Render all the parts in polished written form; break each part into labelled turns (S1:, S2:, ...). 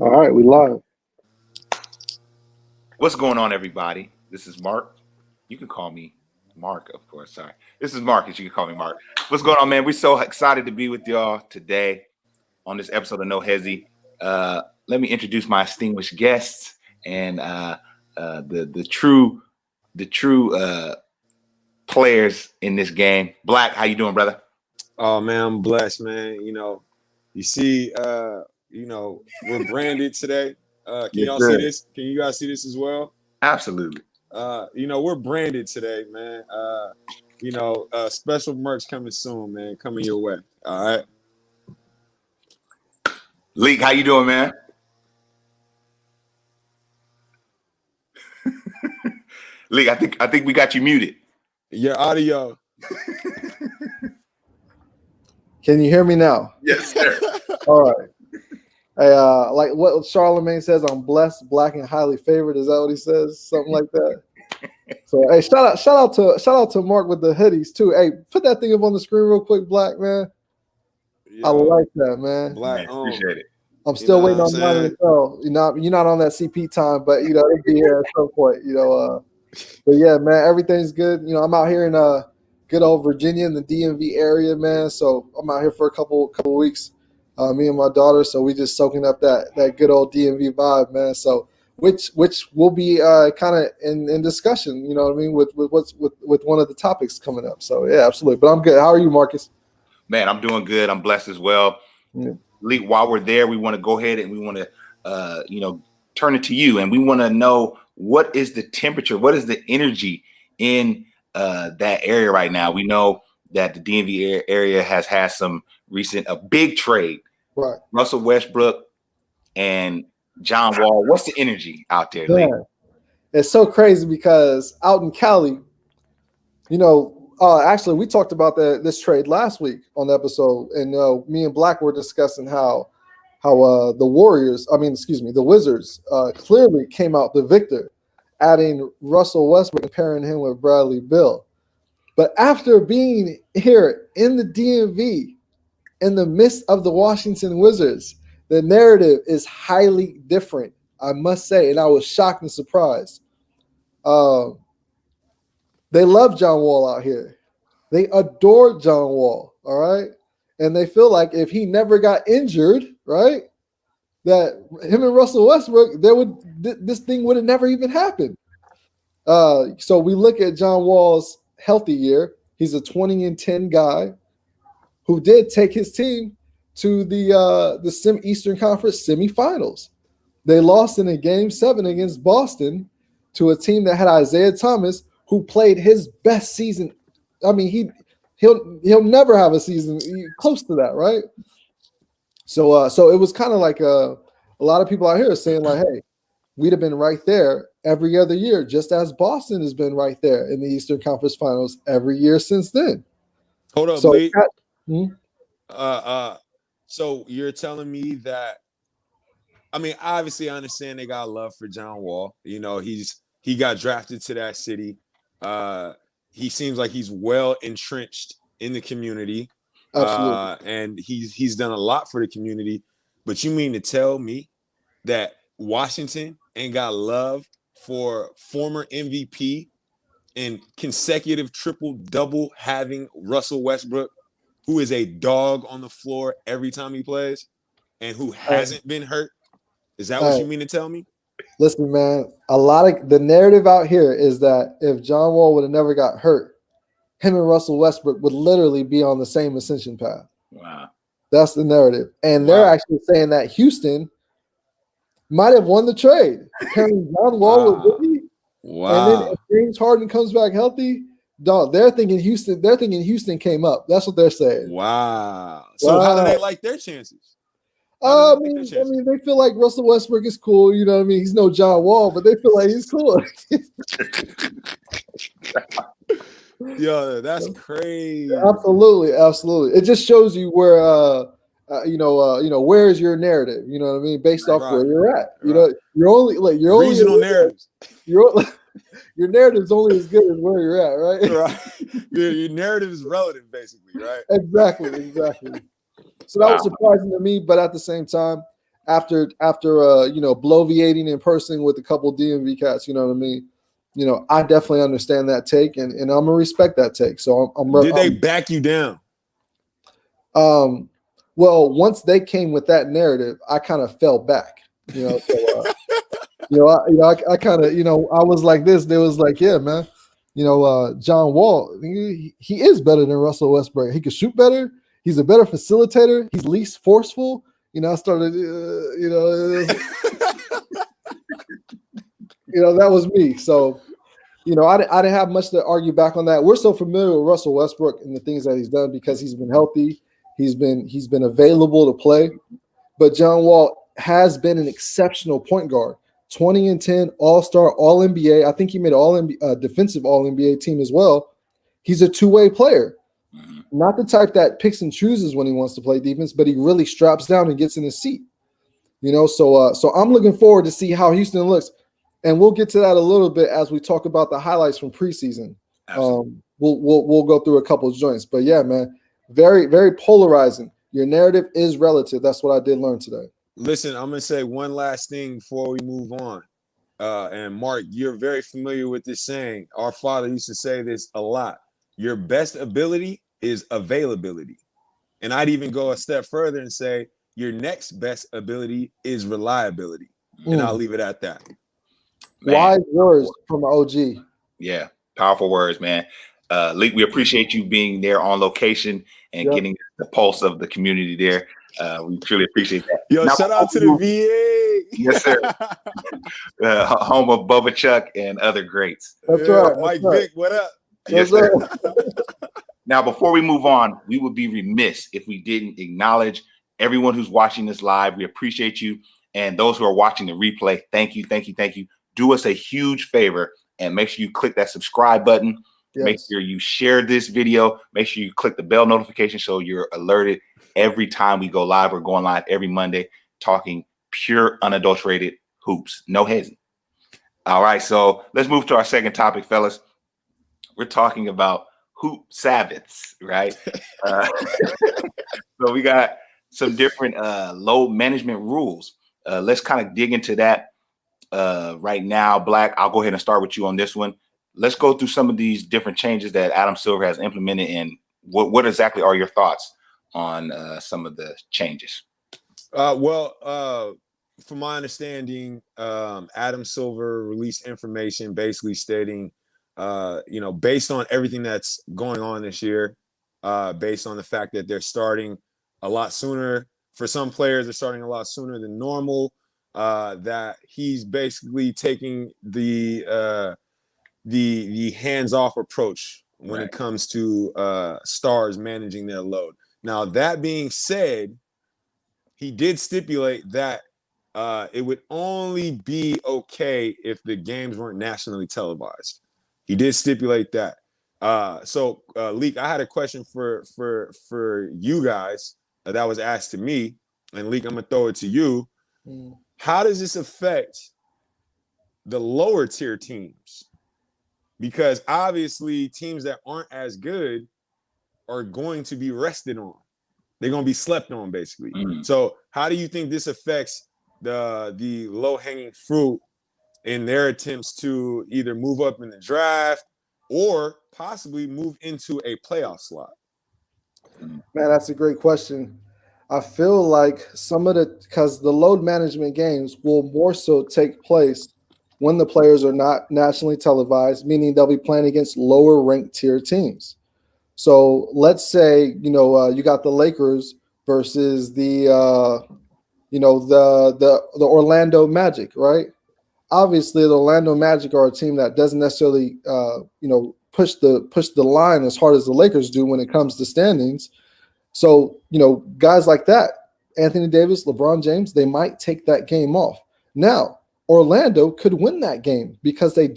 S1: All right, we live.
S2: What's going on, everybody? This is Mark. You can call me Mark, of course. Sorry. This is Marcus. You can call me Mark. What's going on, man? We're so excited to be with y'all today on this episode of No Hesi. Let me introduce my distinguished guests and the true players in this game. Black, how you doing, brother?
S3: Oh man, I'm blessed, man. You see, we're branded today. Can y'all see this? Can you guys see this as well?
S2: Absolutely.
S3: We're branded today, man. Special merch coming soon, man. Coming your way. All right.
S2: Leek, how you doing, man? Leek, I think we got you muted.
S3: Your audio.
S1: Can you hear me now?
S2: Yes, sir.
S1: All right. Hey, like what Charlemagne says, I'm blessed, black, and highly favored. Is that what he says? Something like that. So, hey, shout out to Mark with the hoodies too. Hey, put that thing up on the screen real quick, Black man. I like that, man.
S3: Black,
S2: appreciate it.
S1: I'm still waiting on mine as well. You're not on that CP time, but it'll be here at some point. But yeah, man, everything's good. I'm out here in good old Virginia in the DMV area, man. So I'm out here for a couple weeks. Me and my daughter, so we just soaking up that good old DMV vibe, man. So which will be kind of in discussion, you know what I mean, with one of the topics coming up. So yeah, absolutely. But I'm good. How are you, Marcus?
S2: Man, I'm doing good. I'm blessed as well.
S1: Yeah.
S2: Leek, while we're there, we want to go ahead and we want to turn it to you, and we want to know what is the temperature, what is the energy in that area right now. We know that the DMV area has had some recent a big trade.
S1: Right.
S2: Russell Westbrook and John Wall. What's the energy out there, Leek?
S1: Yeah. It's so crazy because out in Cali, actually we talked about this trade last week on the episode, and me and Black were discussing how the Wizards clearly came out the victor, adding Russell Westbrook and pairing him with Bradley Beal. But after being here in the DMV, in the midst of the Washington Wizards, the narrative is highly different, I must say, and I was shocked and surprised. They love John Wall out here. They adore John Wall, all right? And they feel like if he never got injured, right, that him and Russell Westbrook, this thing would have never even happened. So we look at John Wall's healthy year. He's a 20-10 guy who did take his team to the Eastern Conference semifinals. They lost in a Game 7 against Boston to a team that had Isaiah Thomas, who played his best season. I mean, he'll never have a season close to that, right? So it was kind of like a lot of people out here are saying like, hey, we'd have been right there every other year, just as Boston has been right there in the Eastern Conference Finals every year since then.
S3: Hold up,
S1: so,
S3: Lee.
S1: Hmm?
S3: So you're telling me that? I mean, obviously, I understand they got love for John Wall. He got drafted to that city. He seems like he's well entrenched in the community.
S1: Absolutely.
S3: And he's done a lot for the community. But you mean to tell me that Washington ain't got love for former MVP and consecutive triple-double having Russell Westbrook, who is a dog on the floor every time he plays and who hasn't been hurt? Is that what you mean to tell me?
S1: Listen, man, a lot of the narrative out here is that if John Wall would have never got hurt, him and Russell Westbrook would literally be on the same ascension path.
S2: Wow.
S1: That's the narrative. And they're actually saying that Houston might have won the trade. Pairing John Wall with Boogie.
S3: Wow.
S1: And then if James Harden comes back healthy, they're thinking Houston came up. That's what they're saying.
S3: Wow. So how do they like their chances?
S1: I mean, they feel like Russell Westbrook is cool. You know what I mean? He's no John Wall, but they feel like he's cool.
S3: Yo, that's crazy.
S1: Absolutely. It just shows you where, where is your narrative? You know what I mean? Based off where you're at. You're only
S3: regional narratives.
S1: Your narrative's only as good as where you're at, right?
S3: Right. Your narrative is relative, basically, right?
S1: Exactly. So that was surprising to me, but at the same time, after bloviating in person with a couple DMV cats, you know what I mean? I definitely understand that take, and I'm gonna respect that take. So
S3: Did they back you down?
S1: Well, once they came with that narrative, I kind of fell back. I kind of, I was like this. They was like, yeah, man. John Wall, he is better than Russell Westbrook. He could shoot better. He's a better facilitator. He's least forceful. I started, that was me. So, I didn't have much to argue back on that. We're so familiar with Russell Westbrook and the things that he's done because he's been healthy. He's been available to play. But John Wall has been an exceptional point guard. 20 and 10, All-Star, All-NBA. I think he made defensive All-NBA team as well. He's a two-way player. Not the type that picks and chooses when he wants to play defense, but he really straps down and gets in his seat. So I'm looking forward to see how Houston looks. And we'll get to that a little bit as we talk about the highlights from preseason. We'll go through a couple of joints. But yeah, man, very, very polarizing. Your narrative is relative. That's what I did learn today.
S3: Listen, I'm going to say one last thing before we move on. And Mark, you're very familiar with this saying. Our father used to say this a lot. Your best ability is availability. And I'd even go a step further and say your next best ability is reliability. And I'll leave it at that.
S1: Wise words from OG.
S2: Yeah, powerful words, man. Leek, we appreciate you being there on location and getting the pulse of the community there. We truly appreciate that.
S3: Yo, now, shout out to the VA.
S2: Yes, sir. Home of Bubba Chuck and other greats.
S1: That's right.
S3: Mike Vick, what up?
S2: Yes, sir. Now, before we move on, we would be remiss if we didn't acknowledge everyone who's watching this live. We appreciate you. And those who are watching the replay, thank you, thank you, thank you. Do us a huge favor and make sure you click that subscribe button. Yes. Make sure you share this video. Make sure you click the bell notification so you're alerted every time we go live. We're going live every Monday talking pure, unadulterated hoops. No hesi. All right, so let's move to our second topic, fellas. We're talking about hoop Sabbaths, right? So we got some different load management rules. Let's kind of dig into that right now. Black, I'll go ahead and start with you on this one. Let's go through some of these different changes that Adam Silver has implemented, and what exactly are your thoughts on some of the changes?
S3: From my understanding, Adam Silver released information basically stating, based on everything that's going on this year, based on the fact that they're starting a lot sooner. For some players, they're starting a lot sooner than normal. That he's basically taking the hands-off approach when it comes to stars managing their load. Now, that being said, he did stipulate that it would only be okay if the games weren't nationally televised. He did stipulate that. So, Leek, I had a question for you guys that was asked to me, and Leek, I'm gonna throw it to you. How does this affect the lower tier teams? Because obviously teams that aren't as good are going to be rested on. They're going to be slept on, basically. So how do you think this affects the low-hanging fruit in their attempts to either move up in the draft or possibly move into a playoff slot?
S1: Man, that's a great question. I feel like because the load management games will more so take place when the players are not nationally televised, meaning they'll be playing against lower ranked tier teams. So let's say, you got the Lakers versus the Orlando Magic, right? Obviously, the Orlando Magic are a team that doesn't necessarily, push the line as hard as the Lakers do when it comes to standings. So, guys like that, Anthony Davis, LeBron James, they might take that game off. Now, Orlando could win that game because the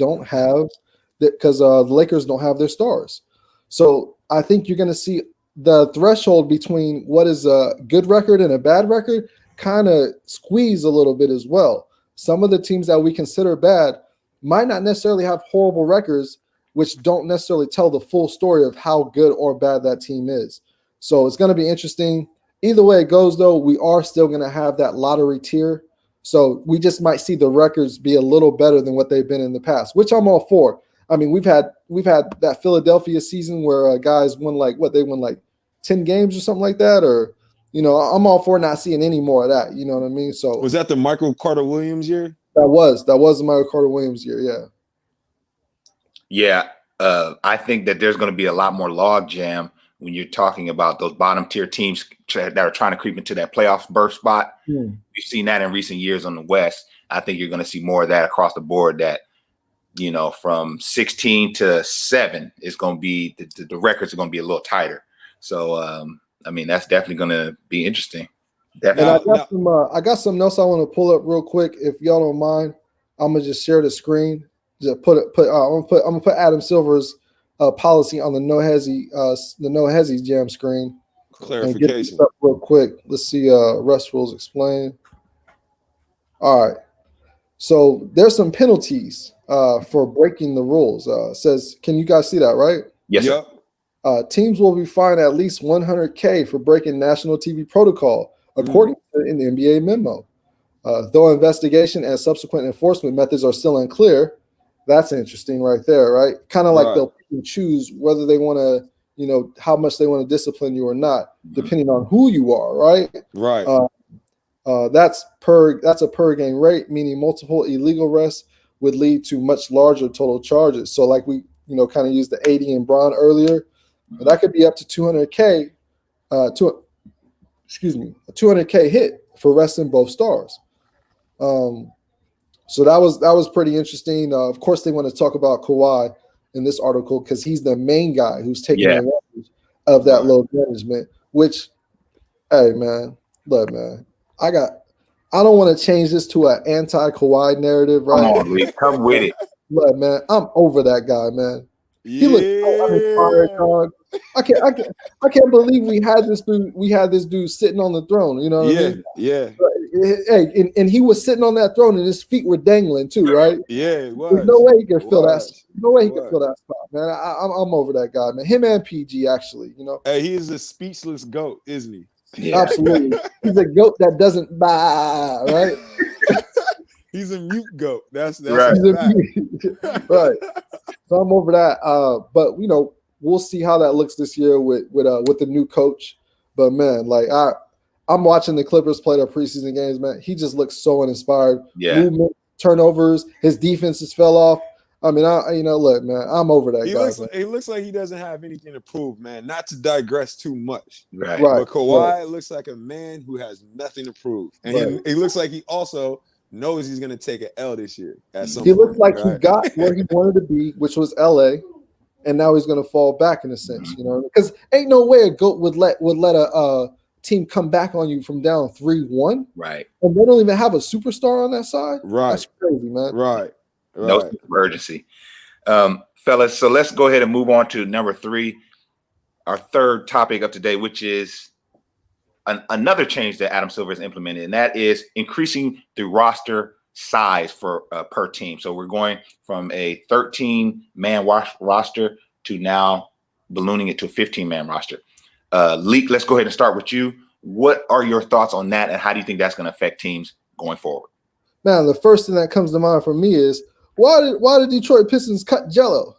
S1: Lakers don't have their stars. So I think you're going to see the threshold between what is a good record and a bad record kind of squeeze a little bit as well. Some of the teams that we consider bad might not necessarily have horrible records, which don't necessarily tell the full story of how good or bad that team is. So it's going to be interesting. either way it goes, though, we are still going to have that lottery tier. So we just might see the records be a little better than what they've been in the past, which I'm all for. I mean, we've had that Philadelphia season where guys won they won like 10 games or something like that, or I'm all for not seeing any more of that. You know what I mean? So
S3: was that the Michael Carter Williams year?
S1: That was the Michael Carter Williams year. Yeah.
S2: Yeah. I think that there's going to be a lot more log jam when you're talking about those bottom tier teams that are trying to creep into that playoff berth spot. We've seen that in recent years on the West. I think you're going to see more of that across the board, that, from 16 to 7 is going to be the records are going to be a little tighter. So, I mean, that's definitely going to be interesting. Definitely.
S1: And I got something else I want to pull up real quick. If y'all don't mind, I'm gonna just share the screen. Just I'm gonna put Adam Silver's policy on the No Hesi Jam screen.
S3: Clarification.
S1: And get this up real quick. Let's see. Rest rules explained. All right. So there's some penalties for breaking the rules. Says, can you guys see that? Right?
S2: Yes.
S3: Yep.
S1: Teams will be fined at least $100K for breaking national TV protocol, according to an NBA memo. Though investigation and subsequent enforcement methods are still unclear, that's interesting right there, right? Kind of like they'll pick and choose whether they want to, how much they want to discipline you or not, depending on who you are, right?
S3: Right.
S1: That's a per game rate, meaning multiple illegal arrests would lead to much larger total charges. So like we, kind of used the 80 and Bron earlier, that could be up to 200K, a 200K hit for arresting both stars. So that was pretty interesting. Of course, they want to talk about Kawhi in this article because he's the main guy who's taking advantage of that load management. Which, hey man, look man, I don't want to change this to an anti-Kawhi narrative, right?
S2: Come on, Leek, come with it.
S1: Look, man, I'm over that guy, man. He looks so uninspired, dog. I can't believe we had this dude sitting on the throne. You know what I mean?
S3: Yeah.
S1: Hey, and he was sitting on that throne, and his feet were dangling too, right?
S3: Yeah, it was.
S1: There's no way he could fill that. No way he could fill that spot, man. I'm over that guy, man. Him and PG, actually,
S3: Hey, he is a speechless goat, isn't he?
S2: Yeah.
S1: Absolutely. He's a goat that doesn't baa, right?
S3: He's a mute goat. That's
S2: right.
S1: Right. So I'm over that. But we'll see how that looks this year with the new coach. But man, like I'm watching the Clippers play their preseason games, man. He just looks so uninspired.
S2: Yeah.
S1: Movement, turnovers, his defenses fell off. I mean, look, man, I'm over that guy.
S3: He looks like he doesn't have anything to prove, man. Not to digress too much.
S2: Right.
S3: But Kawhi looks like a man who has nothing to prove. And he looks like he also knows he's going to take an L this year. He
S1: looks like he got where he wanted to be, which was LA, and now he's going to fall back in a sense, because ain't no way a GOAT would let a team come back on you from down 3-1.
S2: Right.
S1: And they don't even have a superstar on that side.
S3: Right.
S1: That's crazy, man.
S3: Right.
S2: No emergency. Fellas, so let's go ahead and move on to number 3, our third topic of today, which is another change that Adam Silver has implemented, and that is increasing the roster size for per team. So we're going from a 13-man roster to now ballooning it to a 15-man roster. Leek, let's go ahead and start with you. What are your thoughts on that, and how do you think that's going to affect teams going forward?
S1: Man, the first thing that comes to mind for me is why did Detroit Pistons cut Jello?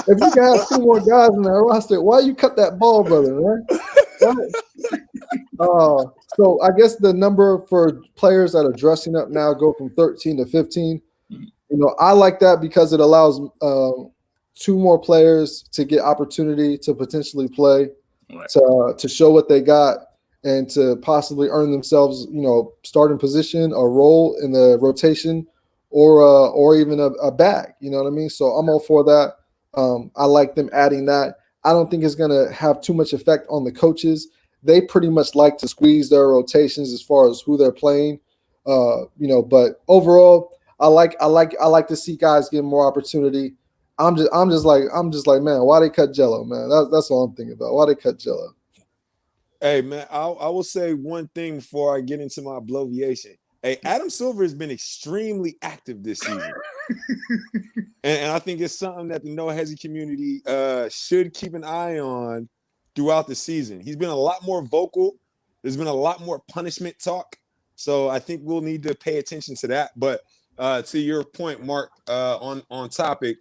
S1: If you can have 2 more guys in that roster, why you cut that ball, brother, man? So I guess the number for players that are dressing up now go from 13 to 15. I like that because it allows 2 more players to get opportunity to potentially play, to show what they got, and to possibly earn themselves, starting position, a role in the rotation, or even a bag. You know what I mean? So I'm all for that. I like them adding that. I don't think it's going to have too much effect on the coaches. They pretty much like to squeeze their rotations as far as who they're playing. But overall, I like to see guys get more opportunity. I'm just like, man, why they cut Jello, man? That's all I'm thinking about. Why they cut Jello?
S3: Hey, man, I will say one thing before I get into my bloviation. Hey, Adam Silver has been extremely active this season. and I think it's something that the No Hesi community should keep an eye on throughout the season. He's been a lot more vocal. There's been a lot more punishment talk. So I think we'll need to pay attention to that. But to your point, Mark, on topic,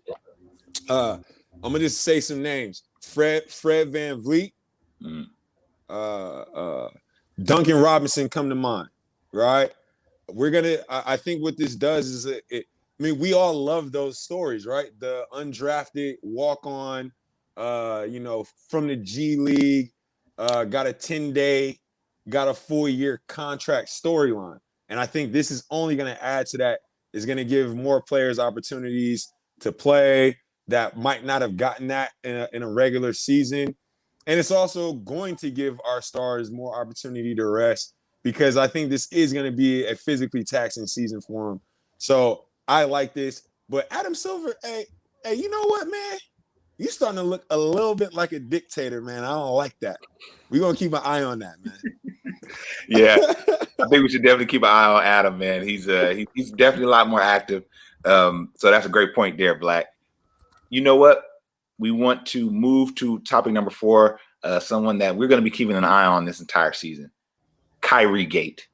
S3: I'm gonna just say some names. Fred VanVleet, Duncan Robinson come to mind, right? I think what this does is we all love those stories, right? The undrafted walk-on, from the G League, got a 10-day, got a full-year contract storyline. And I think this is only going to add to that. It's going to give more players opportunities to play that might not have gotten that in a regular season. And it's also going to give our stars more opportunity to rest, because I think this is going to be a physically taxing season for them. So I like this. But Adam Silver, hey, you know what, man? You starting to look a little bit like a dictator, man. I don't like that. We're going to keep an eye on that, man.
S2: Yeah, I think we should definitely keep an eye on Adam, man. He's definitely a lot more active. So that's a great point there, Black. You know what? We want to move to topic number 4, someone that we're going to be keeping an eye on this entire season. Kyrie Gate.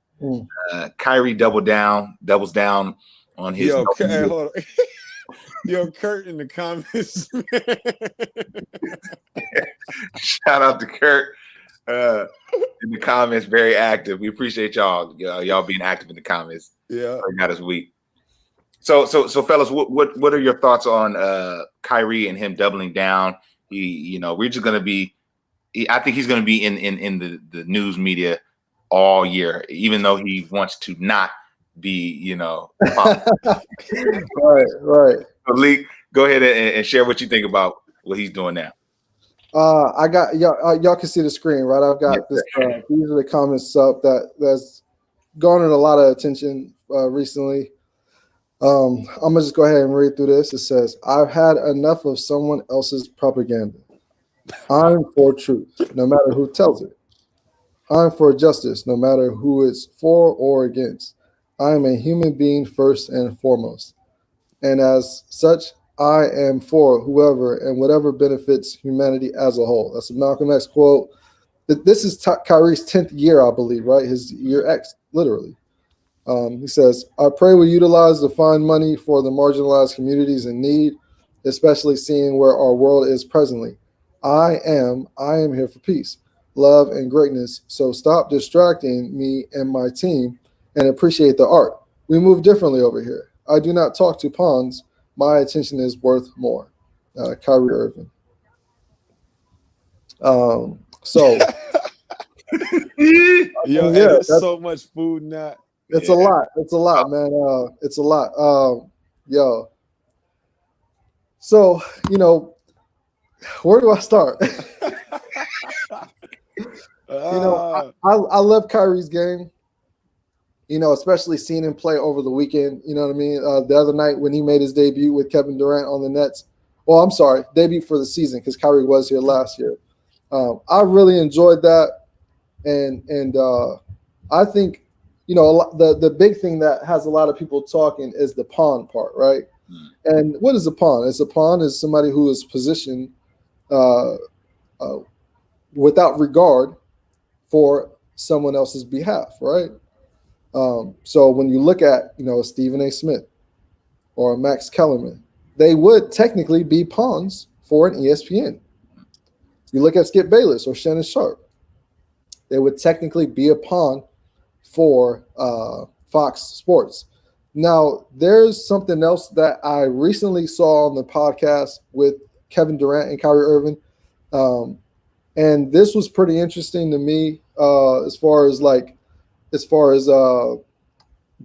S2: Kyrie doubles down on his.
S3: Yo, hold on. Yo, Kurt in the comments.
S2: Shout out to Kurt in the comments, very active. We appreciate y'all being active in the comments.
S3: Yeah,
S2: got us weak. So fellas, what are your thoughts on Kyrie and him doubling down? We're just gonna be. I think he's gonna be in the news media all year, even though he wants to not be.
S1: Right.
S2: So Leek, go ahead and share what you think about what he's doing now.
S1: I got y'all can see the screen, right? I've got this. These are the comments up that's garnered a lot of attention recently. I'm gonna just go ahead and read through this. It says, "I've had enough of someone else's propaganda. I'm for truth, no matter who tells it. I'm for justice, no matter who it's for or against. I am a human being first and foremost. And as such, I am for whoever and whatever benefits humanity as a whole." That's a Malcolm X quote. This is Kyrie's 10th year, I believe, right? His year X, literally. He says, "I pray we utilize the fine money for the marginalized communities in need, especially seeing where our world is presently. I am here for peace, love, and greatness. So stop distracting me and my team and appreciate the art. We move differently over here. I do not talk to pawns. My attention is worth more." Kyrie Irving. So
S3: yo, there's so much food in that.
S1: It's a lot. It's a lot, man. It's a lot. Yo. So, where do I start? I love Kyrie's game. Especially seeing him play over the weekend. You know what I mean? The other night when he made his debut with Kevin Durant on the Nets. Well, I'm sorry, debut for the season, because Kyrie was here last year. I really enjoyed that, and I think the big thing that has a lot of people talking is the pawn part, right? And what is a pawn? A pawn is somebody who is positioned without regard for someone else's behalf, right? So when you look at Stephen A. Smith or Max Kellerman, they would technically be pawns for an ESPN. You look at Skip Bayless or Shannon Sharp, they would technically be a pawn for Fox Sports. Now, there's something else that I recently saw on the podcast with Kevin Durant and Kyrie Irving, and this was pretty interesting to me as far as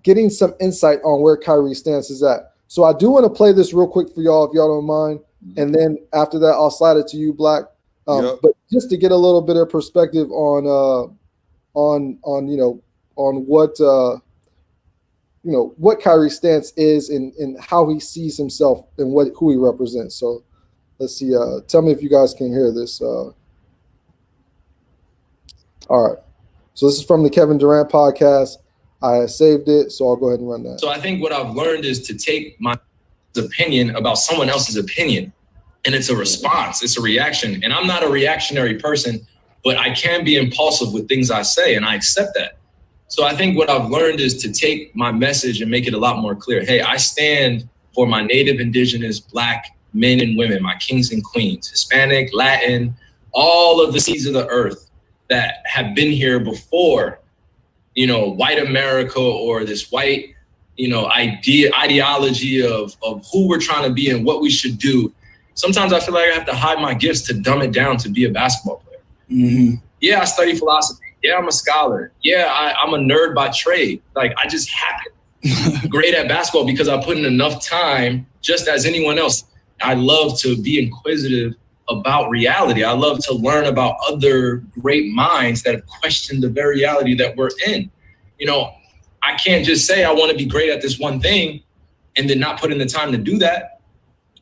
S1: getting some insight on where Kyrie's stance is at. So I do want to play this real quick for y'all, if y'all don't mind, and then after that, I'll slide it to you, Black. But just to get a little bit of perspective on what Kyrie's stance is and how he sees himself and who he represents. So let's see. Tell me if you guys can hear this. All right. So this is from the Kevin Durant podcast. I saved it, so I'll go ahead and run that.
S4: So I think what I've learned is to take my opinion about someone else's opinion and it's a response, it's a reaction. And I'm not a reactionary person, but I can be impulsive with things I say, and I accept that. So I think what I've learned is to take my message and make it a lot more clear. Hey, I stand for my Native, Indigenous, Black men and women, my kings and queens, Hispanic, Latin, all of the seeds of the earth that have been here before, white America or this white, ideology of who we're trying to be and what we should do. Sometimes I feel like I have to hide my gifts to dumb it down to be a basketball player. Mm-hmm. Yeah, I study philosophy. Yeah, I'm a scholar. Yeah, I'm a nerd by trade. Like, I just happen great at basketball because I put in enough time, just as anyone else. I love to be inquisitive about reality. I love to learn about other great minds that have questioned the very reality that we're in. I can't just say I want to be great at this one thing and then not put in the time to do that.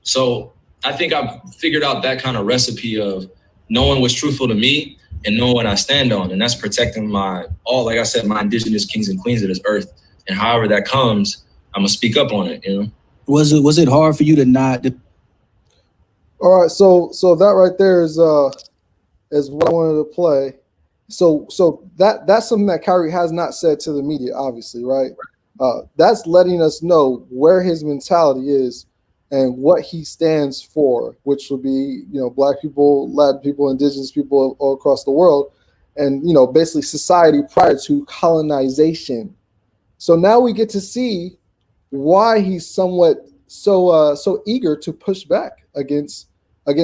S4: So I think I've figured out that kind of recipe of knowing what's truthful to me and knowing what I stand on. And that's protecting like I said, my indigenous kings and queens of this earth. And however that comes, I'm gonna speak up on it,
S5: Was it hard for you to not?
S1: All right, so that right there is what I wanted to play. So that's something that Kyrie has not said to the media, obviously, right? That's letting us know where his mentality is and what he stands for, which would be, Black people, Latin people, indigenous people all across the world, and basically society prior to colonization. So now we get to see why he's somewhat so eager to push back against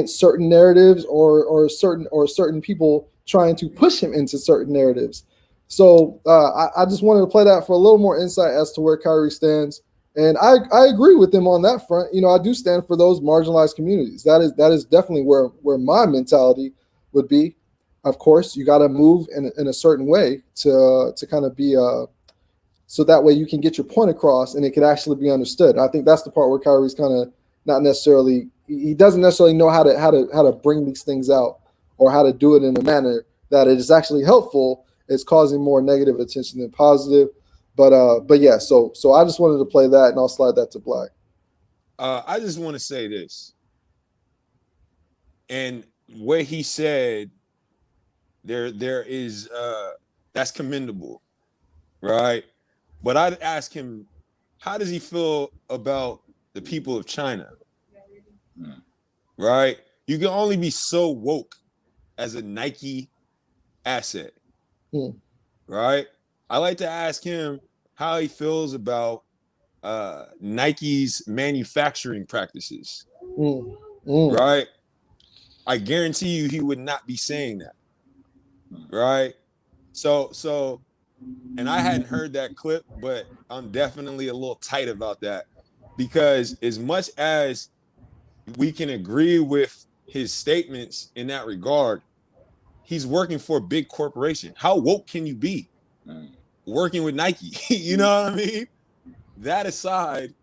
S1: certain narratives or certain people trying to push him into certain narratives. So I just wanted to play that for a little more insight as to where Kyrie stands. And I agree with him on that front. I do stand for those marginalized communities. That is definitely where my mentality would be. Of course, you got to move in a certain way to kind of be so that way you can get your point across and it can actually be understood. I think that's the part where Kyrie's kind of not necessarily, he doesn't necessarily know how to bring these things out or how to do it in a manner that it is actually helpful. It's causing more negative attention than positive. But yeah, so I just wanted to play that, and I'll slide that to Black.
S3: I just want to say this, and what he said, there is that's commendable, right? But I'd ask him, how does he feel about the people of China? Right? You can only be so woke as a Nike asset, right? I like to ask him how he feels about Nike's manufacturing practices, right? I guarantee you he would not be saying that, right? So, and I hadn't heard that clip, but I'm definitely a little tight about that, because as much as we can agree with his statements in that regard, he's working for a big corporation. How woke can you be working with Nike? You know what I mean? That aside,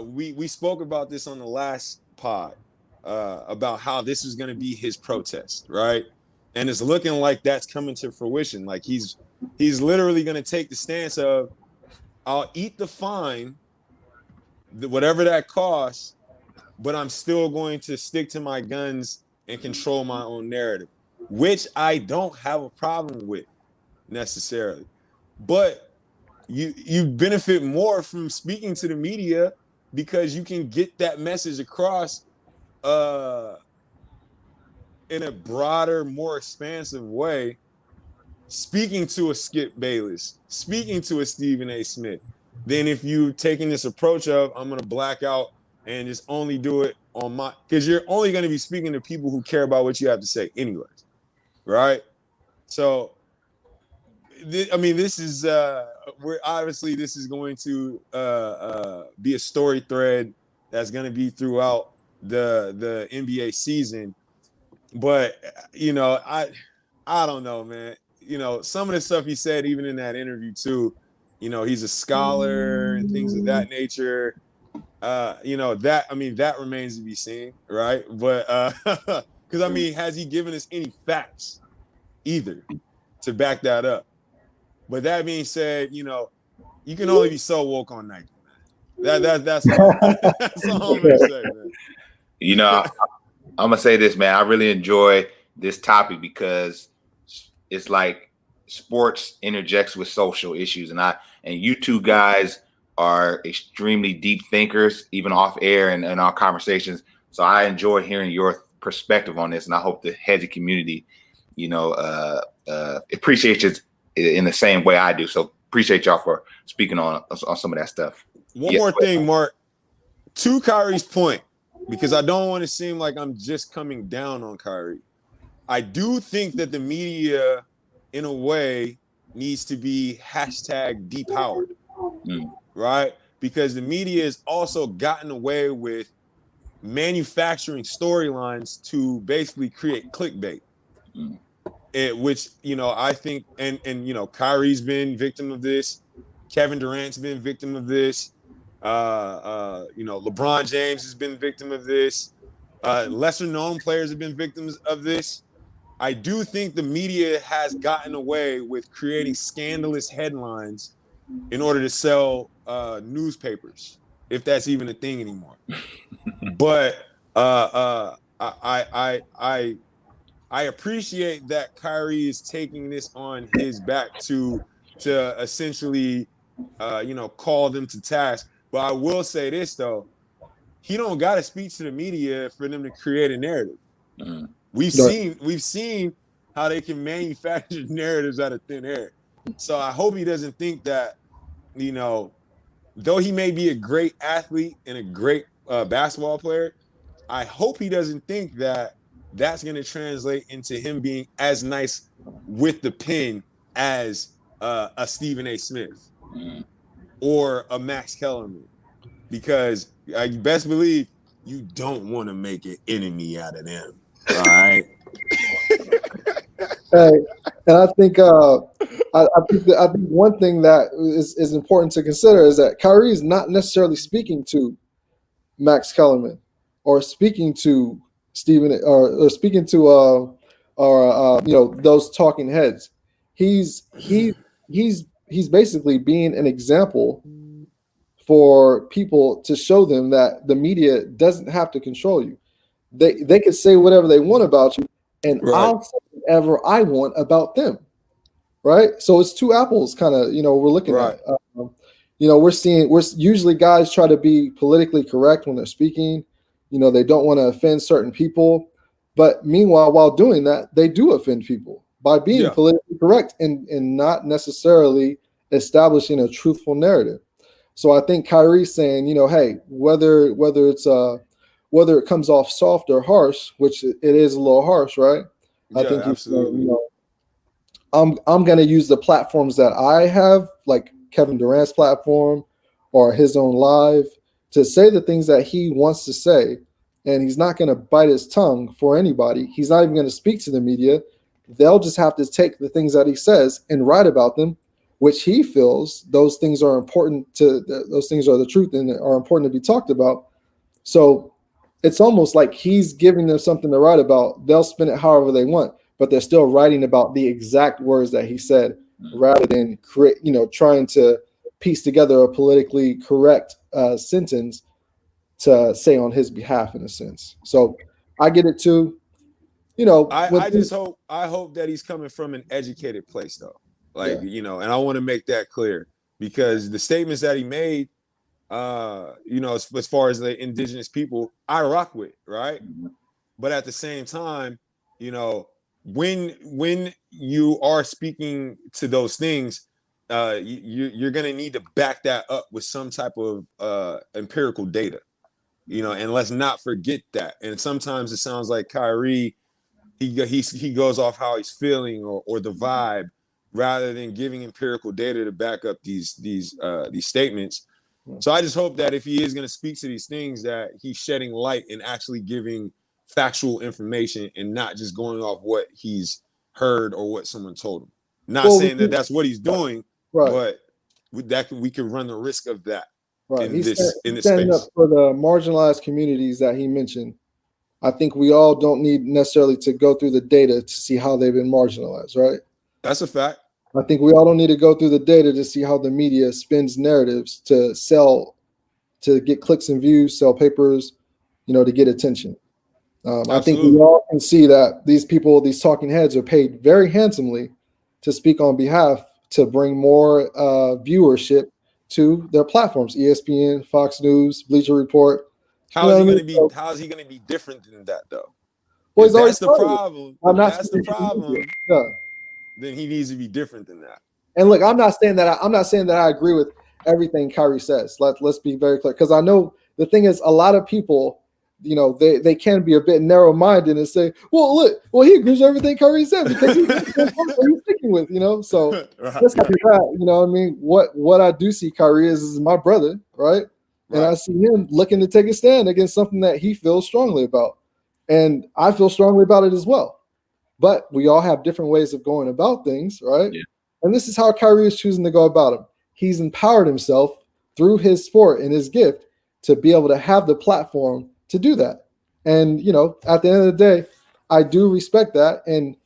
S3: we spoke about this on the last pod about how this was going to be his protest, right? And it's looking like that's coming to fruition. Like he's literally going to take the stance of, I'll eat the fine, whatever that costs, but I'm still going to stick to my guns and control my own narrative, which I don't have a problem with necessarily. But you benefit more from speaking to the media because you can get that message across in a broader, more expansive way, speaking to a Skip Bayless, speaking to a Stephen A. Smith, than if you taking this approach of, I'm going to black out and just only do it on my, because you're only going to be speaking to people who care about what you have to say anyways, right? So, this is, this is going to be a story thread that's going to be throughout the NBA season. But, I don't know, man. Some of the stuff he said, even in that interview too, he's a scholar and things of that nature. That remains to be seen, right? But because has he given us any facts either to back that up? But that being said, you can only be so woke on Nike, man. That's all I'm gonna say, man.
S2: You know, I'm gonna say this, man. I really enjoy this topic because it's like sports interjects with social issues, and you two guys are extremely deep thinkers, even off air and in our conversations. So I enjoy hearing your perspective on this, and I hope the Hezi community, appreciates it in the same way I do. So appreciate y'all for speaking on some of that stuff.
S3: One more thing, Mark. To Kyrie's point, because I don't want to seem like I'm just coming down on Kyrie. I do think that the media, in a way, needs to be #depowered, right? Because the media has also gotten away with manufacturing storylines to basically create clickbait, which, I think, and Kyrie's been victim of this. Kevin Durant's been victim of this. LeBron James has been victim of this. Lesser known players have been victims of this. I do think the media has gotten away with creating scandalous headlines in order to sell newspapers, if that's even a thing anymore. But I appreciate that Kyrie is taking this on his back to essentially call them to task. But I will say this though, he don't got to speak to the media for them to create a narrative. We've seen how they can manufacture narratives out of thin air. So I hope he doesn't think that, though he may be a great athlete and a great basketball player, I hope he doesn't think that that's going to translate into him being as nice with the pen as a Stephen A. Smith or a Max Kellerman, because you best believe you don't want to make an enemy out of them. All right.
S1: Hey, and I think I think one thing that is important to consider is that Kyrie is not necessarily speaking to Max Kellerman or speaking to Stephen or speaking to those talking heads. He's basically being an example for people to show them that the media doesn't have to control you. They can say whatever they want about you, and I'll say whatever I want about them. Right? So it's two apples kind of, we're looking at. We're usually guys try to be politically correct when they're speaking. They don't want to offend certain people. But meanwhile, while doing that, they do offend people by being politically correct and not necessarily establishing a truthful narrative. So I think Kyrie's saying, hey, whether it comes off soft or harsh, which it is a little harsh, right? I think
S3: absolutely.
S1: I'm going to use the platforms that I have, like Kevin Durant's platform or his own live, to say the things that he wants to say. And he's not going to bite his tongue for anybody. He's not even going to speak to the media. They'll just have to take the things that he says and write about them, which he feels those things are important those things are the truth and are important to be talked about. So it's almost like he's giving them something to write about. They'll spin it however they want, but they're still writing about the exact words that he said, rather than trying to piece together a politically correct sentence to say on his behalf, in a sense. So I get it too.
S3: I hope that he's coming from an educated place though. And I want to make that clear, because the statements that he made, as far as the indigenous people, I rock with, right? But at the same time, when you are speaking to those things, you're going to need to back that up with some type of empirical data, and let's not forget that. And sometimes it sounds like Kyrie, he goes off how he's feeling or the vibe, rather than giving empirical data to back up these statements. So I just hope that if he is going to speak to these things, that he's shedding light and actually giving factual information and not just going off what he's heard or what someone told him. Not saying that that's what he's doing, but we can run the risk of that in this
S1: standing
S3: space.
S1: up for the marginalized communities that he mentioned. I think we all don't need necessarily to go through the data to see how they've been marginalized, right?
S3: That's a fact.
S1: I think we all don't need to go through the data to see how the media spins narratives to get clicks and views, sell papers, to get attention. I think we all can see that these people, these talking heads, are paid very handsomely to speak on behalf to bring more viewership to their platforms: ESPN, Fox News, Bleacher Report.
S3: How is he going to be different than that though?
S1: Well,
S3: if that's the problem,
S1: yeah,
S3: then he needs to be different than that.
S1: And look, I'm not saying that I agree with everything Kyrie says. Let's be very clear, because I know the thing is, a lot of people, they can be a bit narrow-minded and say, well, look, he agrees with everything Kyrie said because he's sticking with, So let's not do that. I mean, what I do see Kyrie is my brother, right? And I see him looking to take a stand against something that he feels strongly about. And I feel strongly about it as well. But we all have different ways of going about things, right?
S2: Yeah.
S1: And this is how Kyrie is choosing to go about them. He's empowered himself through his sport and his gift to be able to have the platform to do that. And, at the end of the day, I do respect that. And,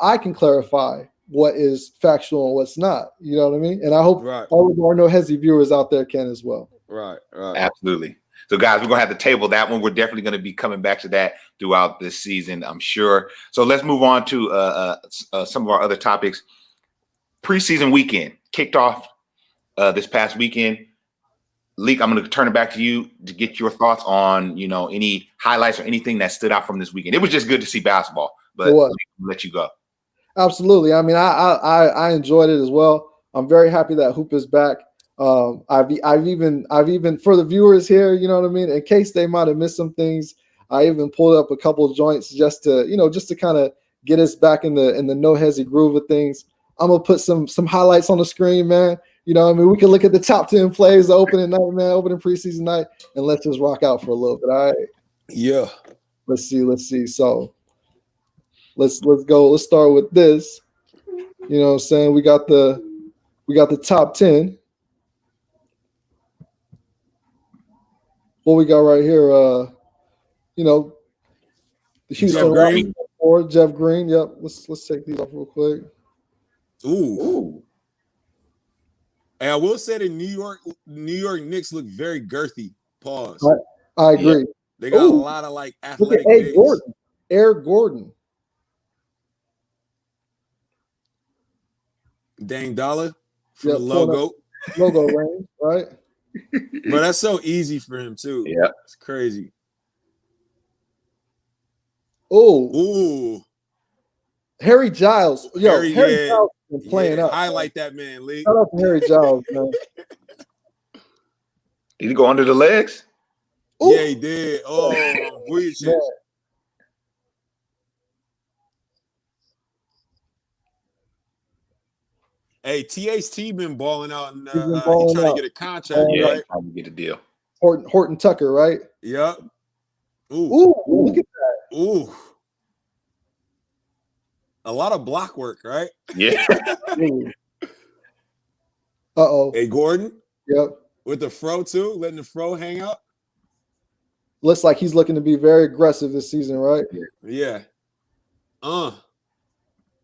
S1: I can clarify what is factual and what's not. You know what I mean? And I hope all of our No Hesi viewers out there can as well.
S3: Right.
S2: Absolutely. So, guys, we're going to have to table that one. We're definitely going to be coming back to that throughout this season, I'm sure. So let's move on to some of our other topics. Preseason weekend kicked off this past weekend. Leek, I'm going to turn it back to you to get your thoughts on, any highlights or anything that stood out from this weekend. It was just good to see basketball, but Leek, I'll let you go.
S1: Absolutely. I mean, I enjoyed it as well. I'm very happy that hoop is back. I've even for the viewers here, you know what I mean, in case they might have missed some things, I even pulled up a couple of joints just to kind of get us back in the No Hesi groove of things. I'm gonna put some highlights on the screen, man. We can look at the top 10 plays, the opening night, man, opening preseason night, and let's just rock out for a little bit. All right.
S3: Yeah.
S1: Let's see. So let's go. Let's start with this. You know what I'm saying? We got the top 10. What we got right here, the Houston Rockets or Jeff Green. Yep. Let's take these off real quick.
S3: Ooh. And I will say the New York Knicks look very girthy. Pause.
S1: I agree.
S3: Yeah. They got a lot of athletic.
S1: Look at Eric Gordon.
S3: Dang Dollar from the logo
S1: range, right?
S3: But that's so easy for him too.
S2: Yeah,
S3: it's crazy.
S1: Ooh. Harry Giles. Harry Giles been playing up.
S3: Highlight that man, Leek.
S1: Shout out to Harry Giles, man.
S2: Did he go under the legs?
S3: Ooh. Yeah, he did. Oh, weird shit. Hey, THT been balling out, and he's trying to get a contract, right?
S2: Trying to get a deal.
S1: Horton Tucker, right?
S3: Yep.
S1: Ooh, look at that.
S3: Ooh. A lot of block work, right?
S2: Yeah.
S1: Uh-oh.
S3: Hey, Gordon.
S1: Yep.
S3: With the fro, too, letting the fro hang out.
S1: Looks like he's looking to be very aggressive this season, right?
S3: Yeah.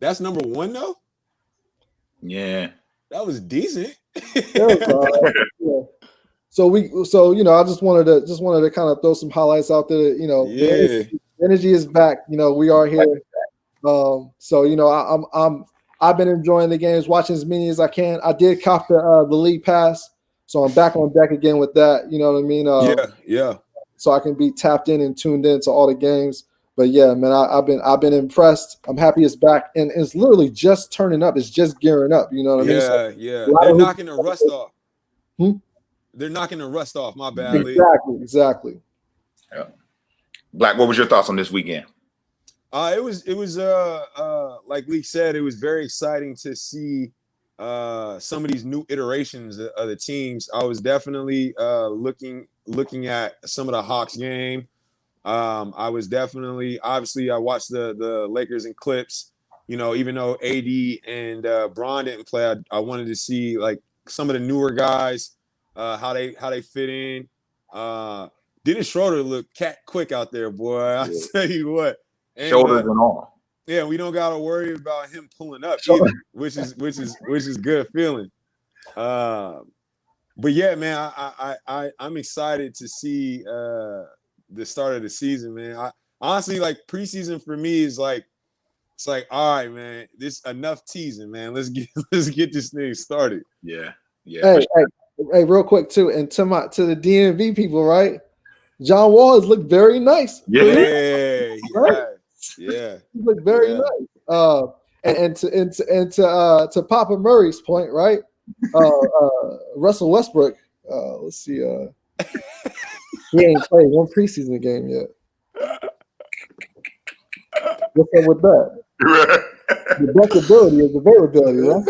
S3: That's number 1, though?
S2: Yeah.
S3: That was decent.
S1: Yeah. So I just wanted to kind of throw some highlights out there. The energy is back. We are here. I've been enjoying the games, watching as many as I can. I did cop the league pass, so I'm back on deck again with that. You know what I mean?
S3: Yeah.
S1: So I can be tapped in and tuned in to all the games. But yeah, man, I've been impressed. I'm happy it's back, and it's literally just turning up. It's just gearing up. You know what I mean?
S3: Yeah. They're knocking the rust off. They're knocking the rust off. My bad.
S1: Exactly.
S2: Yeah. Black, what was your thoughts on this weekend?
S3: It was like Leek said, it was very exciting to see some of these new iterations of the teams. I was definitely looking at some of the Hawks game. I was definitely, obviously, I watched the Lakers and Clips. Even though AD and Bron didn't play, I wanted to see some of the newer guys, how they fit in. Dennis Schroeder looked cat quick out there, boy. I tell you what.
S2: Shoulders and all.
S3: Yeah, we don't gotta worry about him pulling up either, which is good feeling. But yeah, man, I'm excited to see the start of the season, man. I honestly like preseason for me is like it's like, all right, man, this enough teasing, man. Let's get this thing started.
S2: Yeah.
S1: Hey, real quick too, and to the DMV people, right? John Wall has looked very nice.
S3: Yeah,
S1: He looked very nice. And to Papa Murray's point, right? Russell Westbrook. Let's see. He ain't played one preseason game yet. What's up with that? The bankability is availability, right?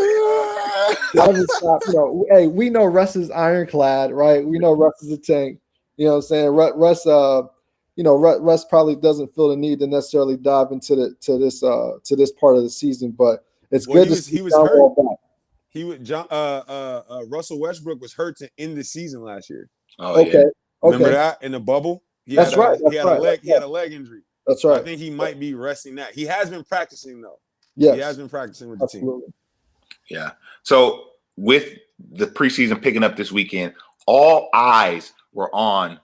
S1: Hey, we know Russ is ironclad, right? We know Russ is a tank. You know what I'm saying? Russ probably doesn't feel the need to necessarily dive into this part of the season, but it's good to see.
S3: He was hurt. Russell Westbrook was hurt to end the season last year.
S2: Oh,
S1: okay.
S3: Remember that in the bubble? He had a leg injury.
S1: That's right.
S3: I think he might be resting that. He has been practicing though.
S1: Yes.
S3: He has been practicing with the team.
S2: Yeah. So with the preseason picking up this weekend, all eyes were on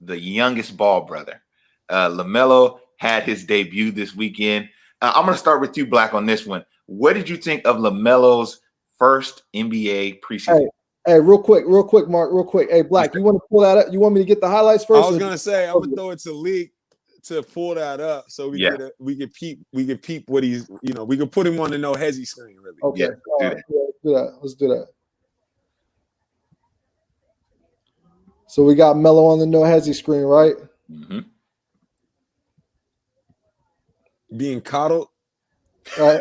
S2: the youngest ball brother. LaMelo had his debut this weekend. I'm going to start with you, Black, on this one. What did you think of LaMelo's first NBA preseason?
S1: Hey, real quick, Mark, real quick. Hey, Black, you want to pull that up? You want me to get the highlights first?
S3: I was going to say, I'm going to throw it to Leek to pull that up so we can peep what he's, we can put him on the No Hesi screen, really.
S1: Okay. Let's do that. So we got Melo on the No Hesi screen, right?
S2: Mm-hmm.
S3: Being coddled.
S1: Right.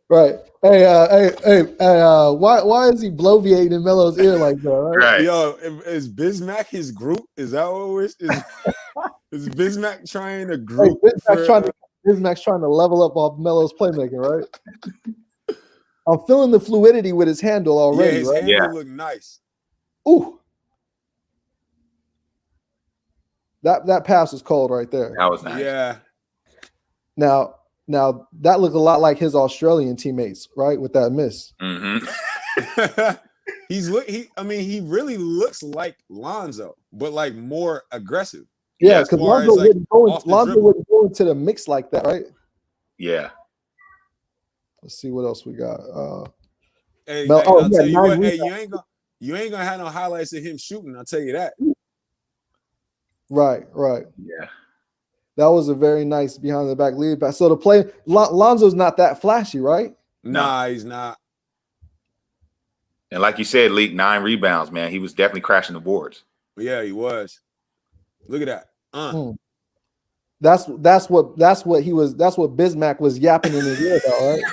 S1: Right. Hey, why is he bloviating in Melo's ear like that?
S2: Right.
S3: Yo, is Bismack his group? Is that what we're is Bismack trying to group?
S1: Bismack's trying to level up off Melo's playmaking, right? I'm feeling the fluidity with his handle already.
S3: Yeah, his handle look nice.
S1: Ooh. That pass was cold right there.
S2: That was nice.
S3: Yeah.
S1: Now that looked a lot like his Australian teammates, right? With that miss.
S2: Mm-hmm.
S3: He really looks like Lonzo, but like more aggressive.
S1: Yeah, because Lonzo wouldn't go into the mix like that, right?
S2: Yeah.
S1: Let's see what else we got.
S3: You ain't gonna have no highlights of him shooting. I'll tell you that.
S1: Right.
S2: Yeah.
S1: That was a very nice behind the back lead back. So the play, Lonzo's not that flashy, right?
S3: Nah, he's not.
S2: And like you said, Leek, 9 rebounds, man. He was definitely crashing the boards.
S3: Yeah, he was. Look at that.
S1: That's what Bismack was yapping in his ear, though,
S3: right?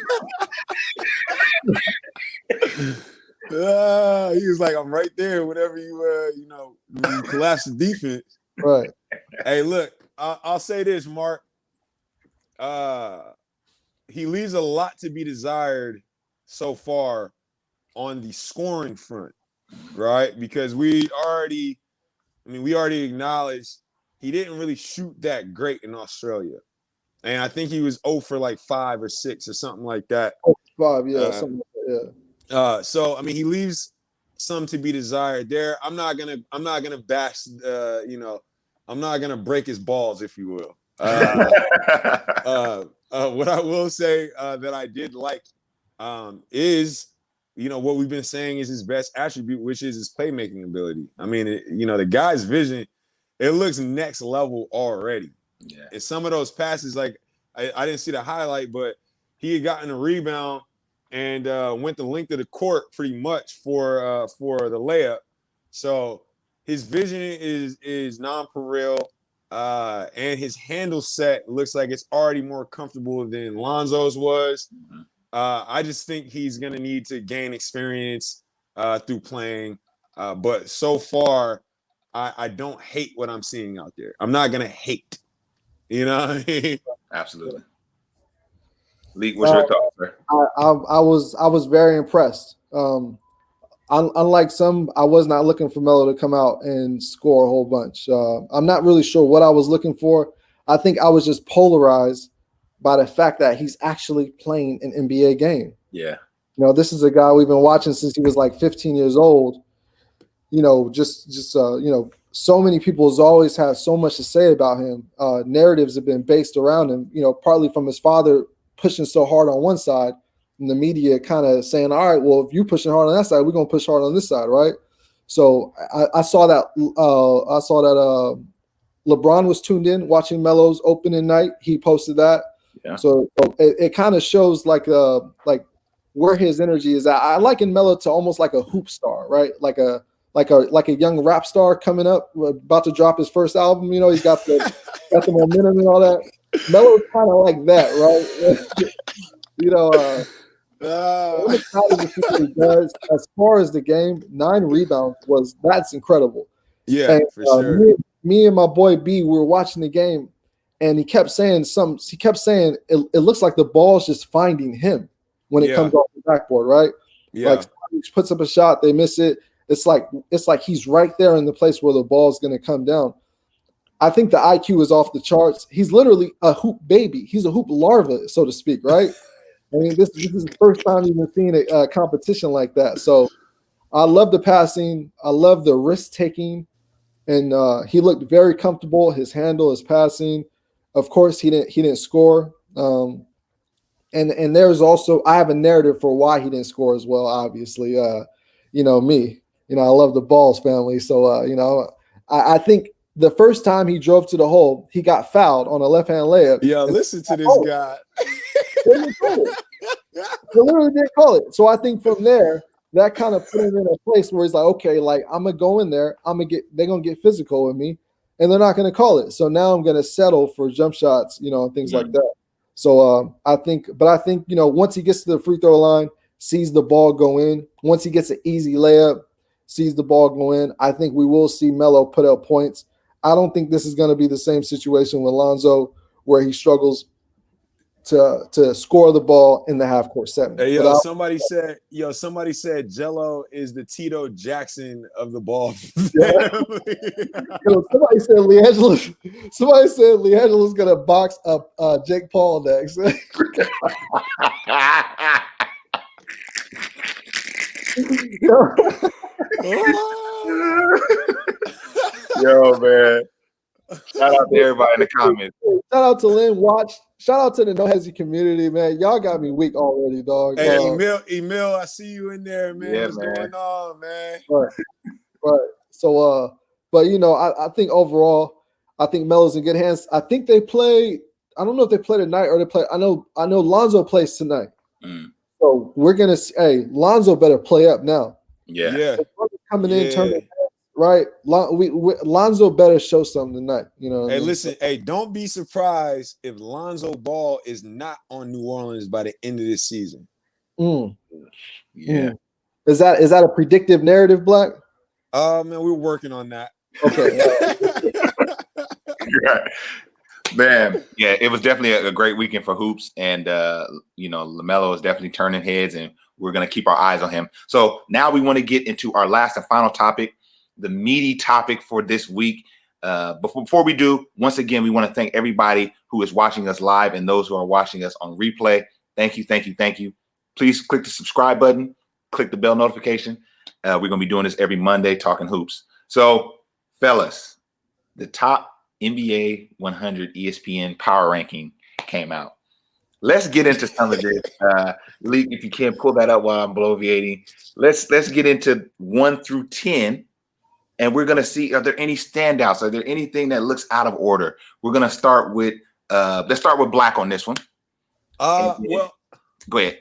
S3: He was like, I'm right there whenever you collapse the defense.
S1: Right.
S3: Hey, look, I'll say this, Mark. He leaves a lot to be desired so far on the scoring front, right? Because we already acknowledged he didn't really shoot that great in Australia. And I think he was 0 for like 5 or 6 or something like that.
S1: 5, yeah, something like that, yeah.
S3: So he leaves some to be desired there. I'm not gonna bash I'm not gonna break his balls, if you will. What I will say that I did like is what we've been saying is his best attribute, which is his playmaking ability. I mean, the guy's vision, it looks next level already.
S2: Yeah.
S3: And some of those passes, like I didn't see the highlight, but he had gotten a rebound and went the length of the court pretty much for the layup. So his vision is non-pareil, and his handle set looks like it's already more comfortable than Lonzo's was.
S2: Mm-hmm.
S3: I just think he's going to need to gain experience through playing. But so far, I don't hate what I'm seeing out there. I'm not going to hate. You know what I mean?
S2: Absolutely. Leek, what's your thoughts, sir?
S1: I was very impressed. Unlike some, I was not looking for Melo to come out and score a whole bunch. I'm not really sure what I was looking for. I think I was just polarized by the fact that he's actually playing an NBA game.
S2: Yeah.
S1: This is a guy we've been watching since he was like 15 years old. so many people has always had so much to say about him. Narratives have been based around him, partly from his father pushing so hard on one side, and the media kind of saying, all right, well, if you're pushing hard on that side, we're going to push hard on this side, right? So I saw that LeBron was tuned in watching Melo's opening night. He posted that.
S2: Yeah.
S1: So it kind of shows like where his energy is at. I liken Melo to almost like a hoop star, right? Like a young rap star coming up, about to drop his first album. He's got the momentum and all that. Melo's kind of like that, right? I'm excited to see what he does. As far as the game, 9 rebounds that's incredible.
S3: Yeah,
S1: and,
S3: for sure.
S1: Me and my boy B, we were watching the game, and he kept saying it looks like the ball's just finding him when it comes off the backboard, right?
S3: Yeah.
S1: Like he puts up a shot, they miss it. It's like he's right there in the place where the ball's going to come down. I think the IQ is off the charts. He's literally a hoop baby. He's a hoop larva, so to speak, right? I mean, this is the first time you've been seeing a competition like that. So I love the passing. I love the risk taking, and he looked very comfortable. His handle, his passing. Of course, he didn't score. And there's also, I have a narrative for why he didn't score as well. Obviously, me. I love the Balls family. So I think the first time he drove to the hole, he got fouled on a left-hand layup.
S3: Yeah, listen to this guy.
S1: They literally didn't call it. So I think from there, that kind of put him in a place where he's like, okay, like I'm gonna go in there, they're gonna get physical with me, and they're not gonna call it. So now I'm gonna settle for jump shots, and things like that. So I think once he gets to the free throw line, sees the ball go in, once he gets an easy layup, sees the ball go in, I think we will see Melo put up points. I don't think this is going to be the same situation with Lonzo where he struggles to score the ball in the half court setting.
S3: Hey, somebody said Jello is the Tito Jackson of the ball.
S1: Somebody said LiAngelo's going to box up Jake Paul next.
S2: Yo, man. Shout out to everybody in the comments.
S1: Shout out to Lynn Watch. Shout out to the No Hesi community, man. Y'all got me weak already, dog.
S3: Hey, Emil, I see you in there, man.
S2: Yeah,
S3: what's going on, man?
S1: Right. So, but I think overall, I think Melo's in good hands. I think they play. I don't know if they play tonight or they play. I know Lonzo plays tonight. So we're gonna see. Hey, Lonzo better play up now.
S2: Yeah.
S1: Coming in, turning. Right, Lonzo better show something tonight.
S3: Hey, listen. Hey, don't be surprised if Lonzo Ball is not on New Orleans by the end of this season.
S2: Yeah.
S1: Is that a predictive narrative, Black?
S3: Man, we're working on that.
S1: Okay.
S2: Man, yeah, it was definitely a great weekend for hoops, and LaMelo is definitely turning heads, and we're gonna keep our eyes on him. So now we want to get into our last and final topic. The meaty topic for this week. Before we do, once again, we want to thank everybody who is watching us live and those who are watching us on replay. Thank you. Please click the subscribe button, click the bell notification. We're going to be doing this every Monday, talking hoops. So, fellas, the top NBA 100 ESPN power ranking came out. Let's get into some of this. Leek, if you can't pull that up while I'm bloviating. Let's get into 1 through 10. And we're going to see, are there any standouts? Are there anything that looks out of order? We're going to start with, let's start with Black on this one.
S3: Well,
S2: go ahead.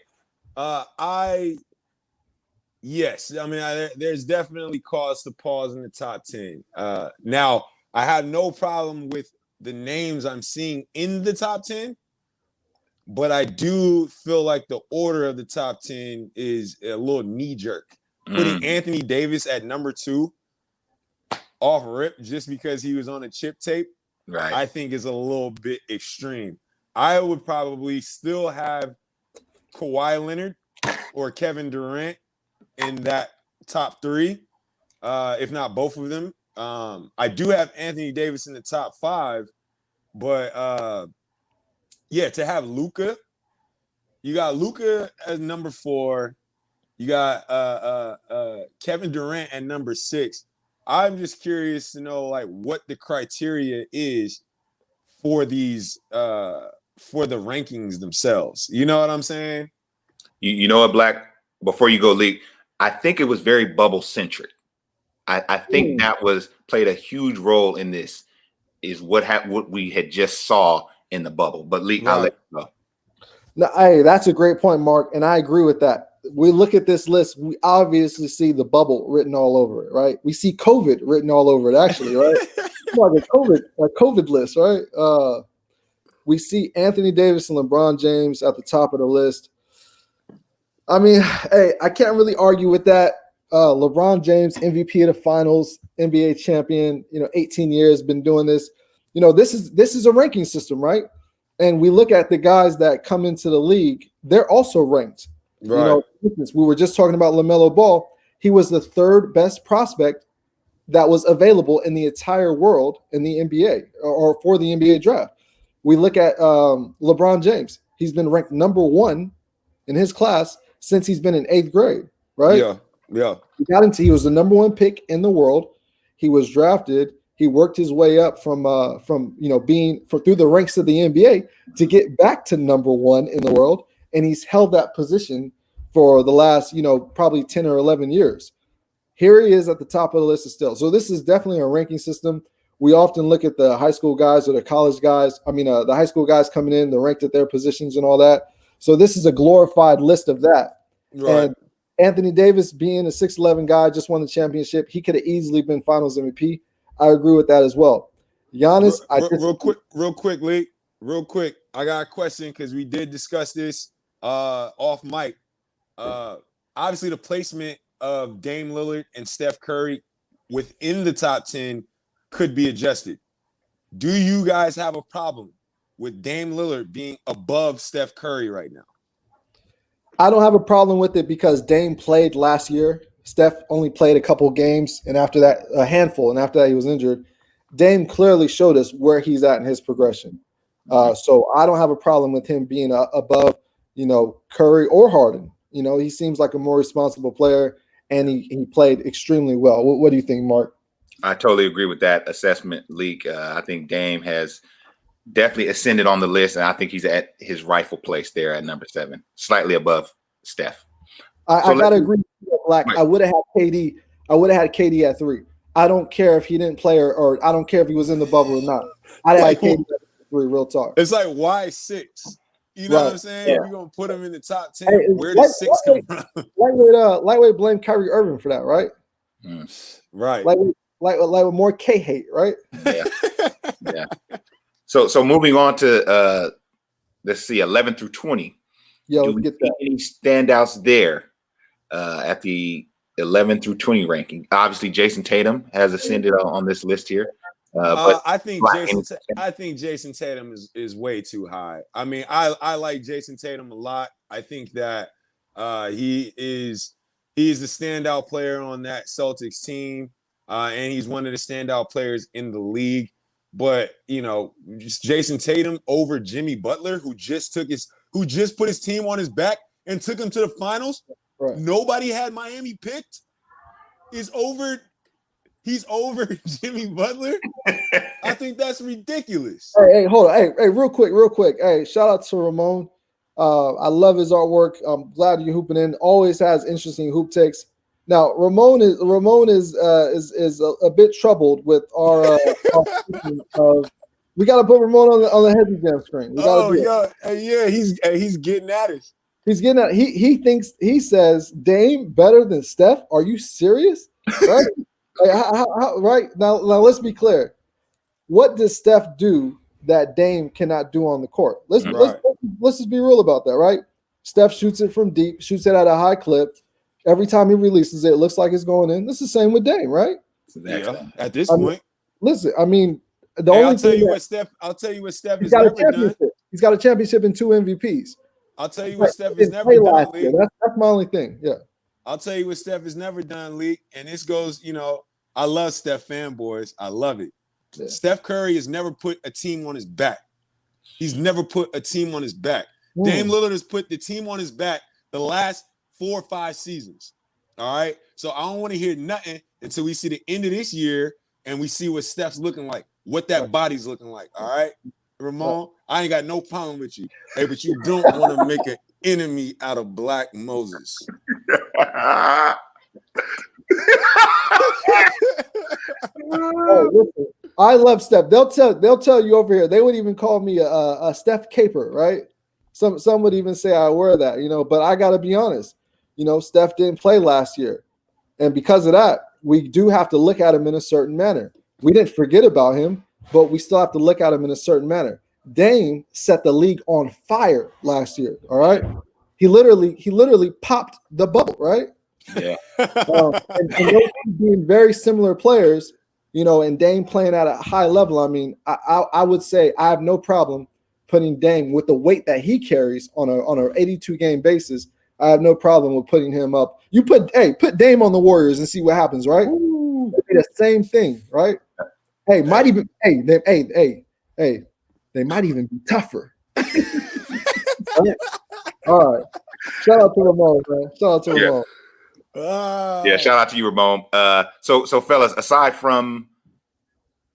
S3: Yes. I mean, there's definitely cause to pause in the top 10. Now, I have no problem with the names I'm seeing in the top 10, but I do feel like the order of the top 10 is a little knee-jerk. Putting Anthony Davis at number 2, off rip just because he was on a chip tape,
S2: right,
S3: I think is a little bit extreme. I would probably still have Kawhi Leonard or Kevin Durant in that top 3, if not both of them. I do have Anthony Davis in the top 5, but to have Luka, you got Luka as number 4, You got Kevin Durant at number 6. I'm just curious to know like what the criteria is for these for the rankings themselves. You know what I'm saying?
S2: You know what, Black? Before you go, Leek, I think it was very bubble centric. I think that played a huge role in this. Is what we had just saw in the bubble. But Leek, I'll let you go.
S1: No, hey, that's a great point, Mark, and I agree with that. We look at this list, we obviously see the bubble written all over it, right? We see COVID written all over it, actually, right? Like a COVID list, right? We see Anthony Davis and LeBron James at the top of the list. I mean, hey, I can't really argue with that. LeBron James, MVP of the finals, NBA champion, 18 years, been doing this. This is a ranking system, right? And we look at the guys that come into the league, they're also ranked.
S3: Right.
S1: We were just talking about LaMelo Ball. He was the 3rd best prospect that was available in the entire world in the NBA or for the NBA draft. We look at LeBron James. He's been ranked number 1 in his class since he's been in 8th grade, right?
S3: Yeah.
S1: He was the number 1 pick in the world. He was drafted. He worked his way up from being through the ranks of the NBA to get back to number 1 in the world, and he's held that position for the last probably 10 or 11 years. Here he is at the top of the list still. So this is definitely a ranking system. We often look at the high school guys or the college guys. The high school guys coming in, they're ranked at their positions and all that. So this is a glorified list of that.
S3: Right.
S1: And Anthony Davis being a 6'11" guy, just won the championship. He could have easily been Finals MVP. I agree with that as well. Giannis,
S3: real quick, Leek. Real quick. I got a question because we did discuss this off mic. Obviously, the placement of Dame Lillard and Steph Curry within the top 10 could be adjusted. Do you guys have a problem with Dame Lillard being above Steph Curry right now?
S1: I don't have a problem with it because Dame played last year. Steph only played a couple games, and after that, a handful, and after that, he was injured. Dame clearly showed us where he's at in his progression. So I don't have a problem with him being above, Curry or Harden. He seems like a more responsible player, and he played extremely well. What do you think, Mark?
S2: I totally agree with that assessment, Leek. I think Dame has definitely ascended on the list, and I think he's at his rightful place there at number 7, slightly above Steph.
S1: I gotta agree with you, Black.
S2: Right.
S1: I would have had KD. I would have had KD at 3. I don't care if he didn't play or I don't care if he was in the bubble or not. I'd have had KD at 3. Real talk.
S3: It's like why 6? You know what I'm saying?
S2: Yeah.
S3: If you're gonna put him in the top 10,
S1: Hey,
S3: where does 6 come from?
S1: Lightweight blame Kyrie Irving for that, right?
S3: Right.
S1: Lightweight more K hate, right?
S2: Yeah. So moving on to let's see, 11 through 20.
S1: Yo,
S2: Do we
S1: get
S2: see
S1: that.
S2: any standouts there at the 11 through 20 ranking? Obviously, Jason Tatum has ascended on this list here. But
S3: I think Jason Tatum is way too high. I mean, I like Jason Tatum a lot. I think that he is the standout player on that Celtics team, and he's one of the standout players in the league. But just Jason Tatum over Jimmy Butler, who just put his team on his back and took him to the finals.
S1: Right.
S3: Nobody had Miami picked. He's over Jimmy Butler. I think that's ridiculous.
S1: Hey, hold on. Hey, real quick. Hey, shout out to Ramon. I love his artwork. I'm glad you're hooping in. Always has interesting hoop takes. Now, Ramon is a bit troubled with our we got to put Ramon on the Hesi Jam screen.
S3: He's getting at it.
S1: He's getting at. He says Dame better than Steph. Are you serious? Right? Right now, let's be clear. What does Steph do that Dame cannot do on the court? Let's just be real about that, right? Steph shoots it from deep, shoots it at a high clip. Every time he releases it, it looks like it's going in. This is the same with Dame, right?
S3: Yeah, at this point.
S1: Listen, I mean,
S3: I'll tell you what Steph has never done.
S1: He's got a championship and 2 MVPs.
S3: I'll tell you what Steph has never done, Leek.
S1: That's my only thing. Yeah.
S3: I'll tell you what Steph has never done, Leek. And this goes, I love Steph fanboys. I love it. Yeah. Steph Curry has never put a team on his back. He's never put a team on his back. Dame Lillard has put the team on his back the last 4 or 5 seasons. All right. So I don't want to hear nothing until we see the end of this year and we see what Steph's looking like, what that body's looking like. All right. Ramon, I ain't got no problem with you. Hey, but you don't want to make an enemy out of Black Moses.
S1: Oh, listen, I love Steph. They'll tell you over here. They would even call me a Steph caper, right? Some would even say I wear that, But I got to be honest. Steph didn't play last year, and because of that, we do have to look at him in a certain manner. We didn't forget about him, but we still have to look at him in a certain manner. Dame set the league on fire last year. All right, he literally popped the bubble, right?
S2: Yeah.
S1: And those being very similar players, and Dame playing at a high level. I mean, I would say I have no problem putting Dame with the weight that he carries on a 82 game basis. I have no problem with putting him up. You put Dame on the Warriors and see what happens, right? The same thing, right? Hey, might even they might even be tougher. All right. Shout out to Ramon, man. Shout out to Ramon.
S2: Yeah, shout out to you, Ramon. So fellas, aside from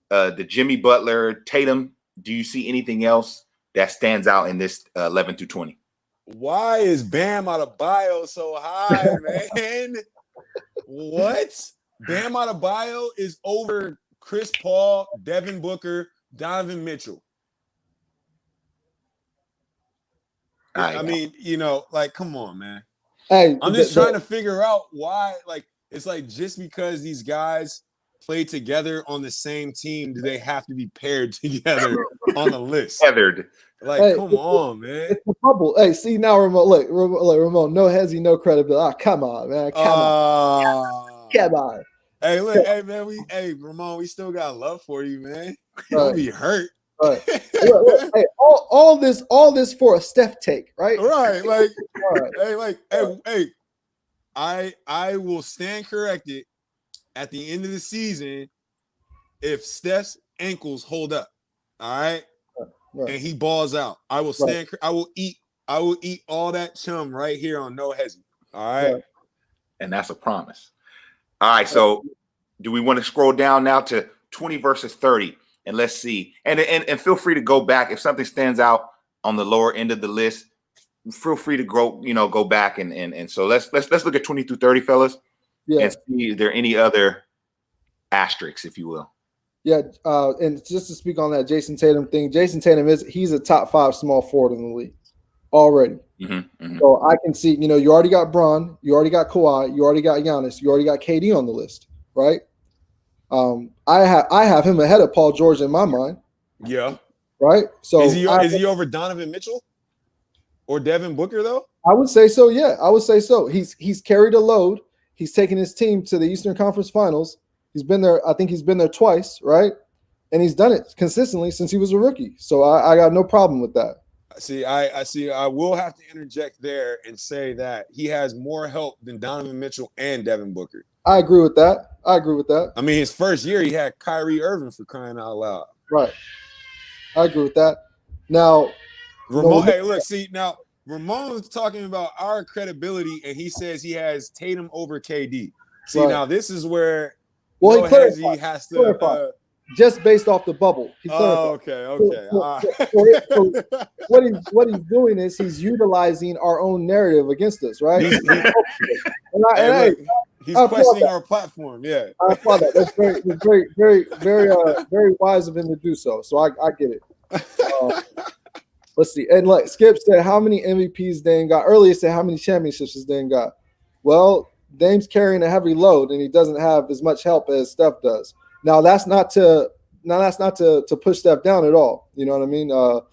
S2: the Jimmy Butler, Tatum, do you see anything else that stands out in this 11 through 20?
S3: Why is Bam Adebayo so high, man? What? Bam Adebayo is over Chris Paul, Devin Booker, Donovan Mitchell. I mean, come on, man.
S1: Hey,
S3: I'm just trying to figure out why. It's like just because these guys play together on the same team, do they have to be paired together on the list?
S2: Tethered.
S3: Come on, man.
S1: It's a bubble. Hey, see now, Ramon. Look, Ramon. No hesi, no credibility. Come on, man. Come on.
S3: Hey, look, hey, man. Ramon, we still got love for you, man. Don't be hurt.
S1: Right. Look, hey, all this for a Steph take, right?
S3: Right. I will stand corrected at the end of the season if Steph's ankles hold up. All right. And he balls out. I will stand. I will eat all that chum right here on No Hesi. All right.
S2: And that's a promise. All right. So do we want to scroll down now to 20 versus 30? And let's see. And feel free to go back if something stands out on the lower end of the list. Feel free to go back and so let's look at 20 through 30, fellas. Yeah. And see if there are any other asterisks, if you will.
S1: Yeah, and just to speak on that Jason Tatum thing, Jason Tatum he's a top 5 small forward in the league already. So I can see, you already got Bron, you already got Kawhi, you already got Giannis, you already got KD on the list, right? I have him ahead of Paul George in my mind.
S3: Yeah.
S1: Right. So
S3: is he over Donovan Mitchell or Devin Booker though?
S1: I would say so. Yeah, I would say so. He's carried a load. He's taken his team to the Eastern Conference Finals. He's been there. I think he's been there twice, right? And he's done it consistently since he was a rookie. So I got no problem with that.
S3: I will have to interject there and say that he has more help than Donovan Mitchell and Devin Booker.
S1: I agree with that.
S3: I mean, his first year, he had Kyrie Irving for crying out loud.
S1: Right. I agree with that. Now,
S3: Ramon, hey, look, see, now Ramon's talking about our credibility, and he says he has Tatum over KD. See, now this is where
S1: he
S3: has to
S1: just based off the bubble.
S3: Okay.
S1: So what he's doing is he's utilizing our own narrative against us, right?
S3: He's questioning our platform. Yeah,
S1: I applaud that. That's very wise of him to do so. So I get it. Let's see. And like Skip said, how many MVPs Dame got? Earlier said how many championships has Dame got? Well, Dame's carrying a heavy load, and he doesn't have as much help as Steph does. Now that's not to push Steph down at all. You know what I mean?
S3: I'll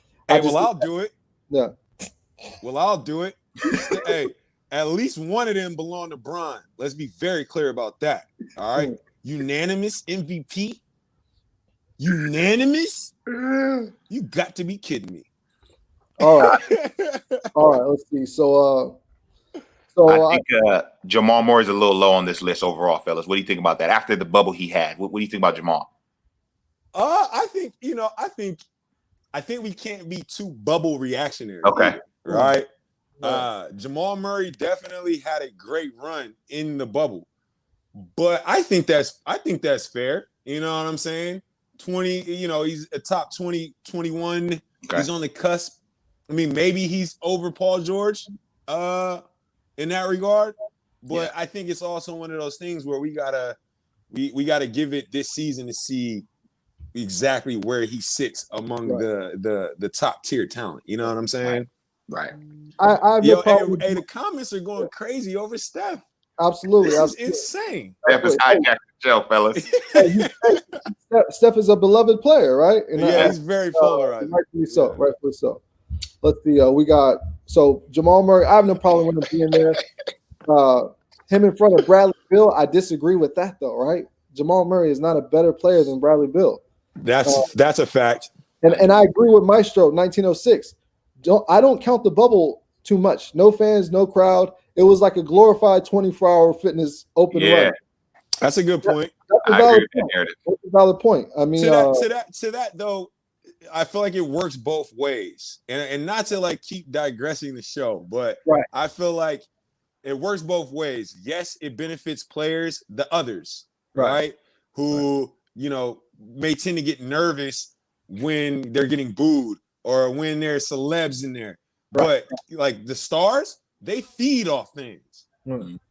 S3: do it.
S1: Yeah.
S3: Well, I'll do it. Hey, at least one of them belong to Bron. Let's be very clear about that. All right. Unanimous MVP. Unanimous? You got to be kidding me.
S1: All right. Let's see. So
S2: I think Jamal Moore is a little low on this list overall, fellas. What do you think about that? After the bubble he had, what do you think about Jamal?
S3: I think we can't be too bubble reactionary.
S2: Okay.
S3: Right. Jamal Murray definitely had a great run in the bubble, but I think that's fair. You know what I'm saying? 20, he's a top 20, 21. Okay. He's on the cusp. I mean, maybe he's over Paul George in that regard, but I think it's also one of those things where we gotta give it this season to see exactly where he sits among the top tier talent. You know what I'm saying?
S2: Right.
S3: The comments are going crazy over Steph.
S1: Absolutely.
S3: This is insane.
S2: Steph is hijacking the show, fellas.
S1: Steph is a beloved player, right? And
S3: he's very polarized.
S1: Rightfully so. Let's see. We got Jamal Murray. I have no problem with him being there. Him in front of Bradley Beal. I disagree with that, though, right? Jamal Murray is not a better player than Bradley Beal.
S3: That's a fact.
S1: And I agree with Maestro, 1906. I don't count the bubble too much. No fans, no crowd. It was like a glorified 24-hour fitness open run.
S3: That's a good point.
S1: That's a valid point. I mean,
S3: to that though, I feel like it works both ways, and not to like keep digressing the show, but I feel like it works both ways. Yes, it benefits players, the others, right? Who may tend to get nervous when they're getting booed or when there's celebs in there. But like the stars, they feed off things.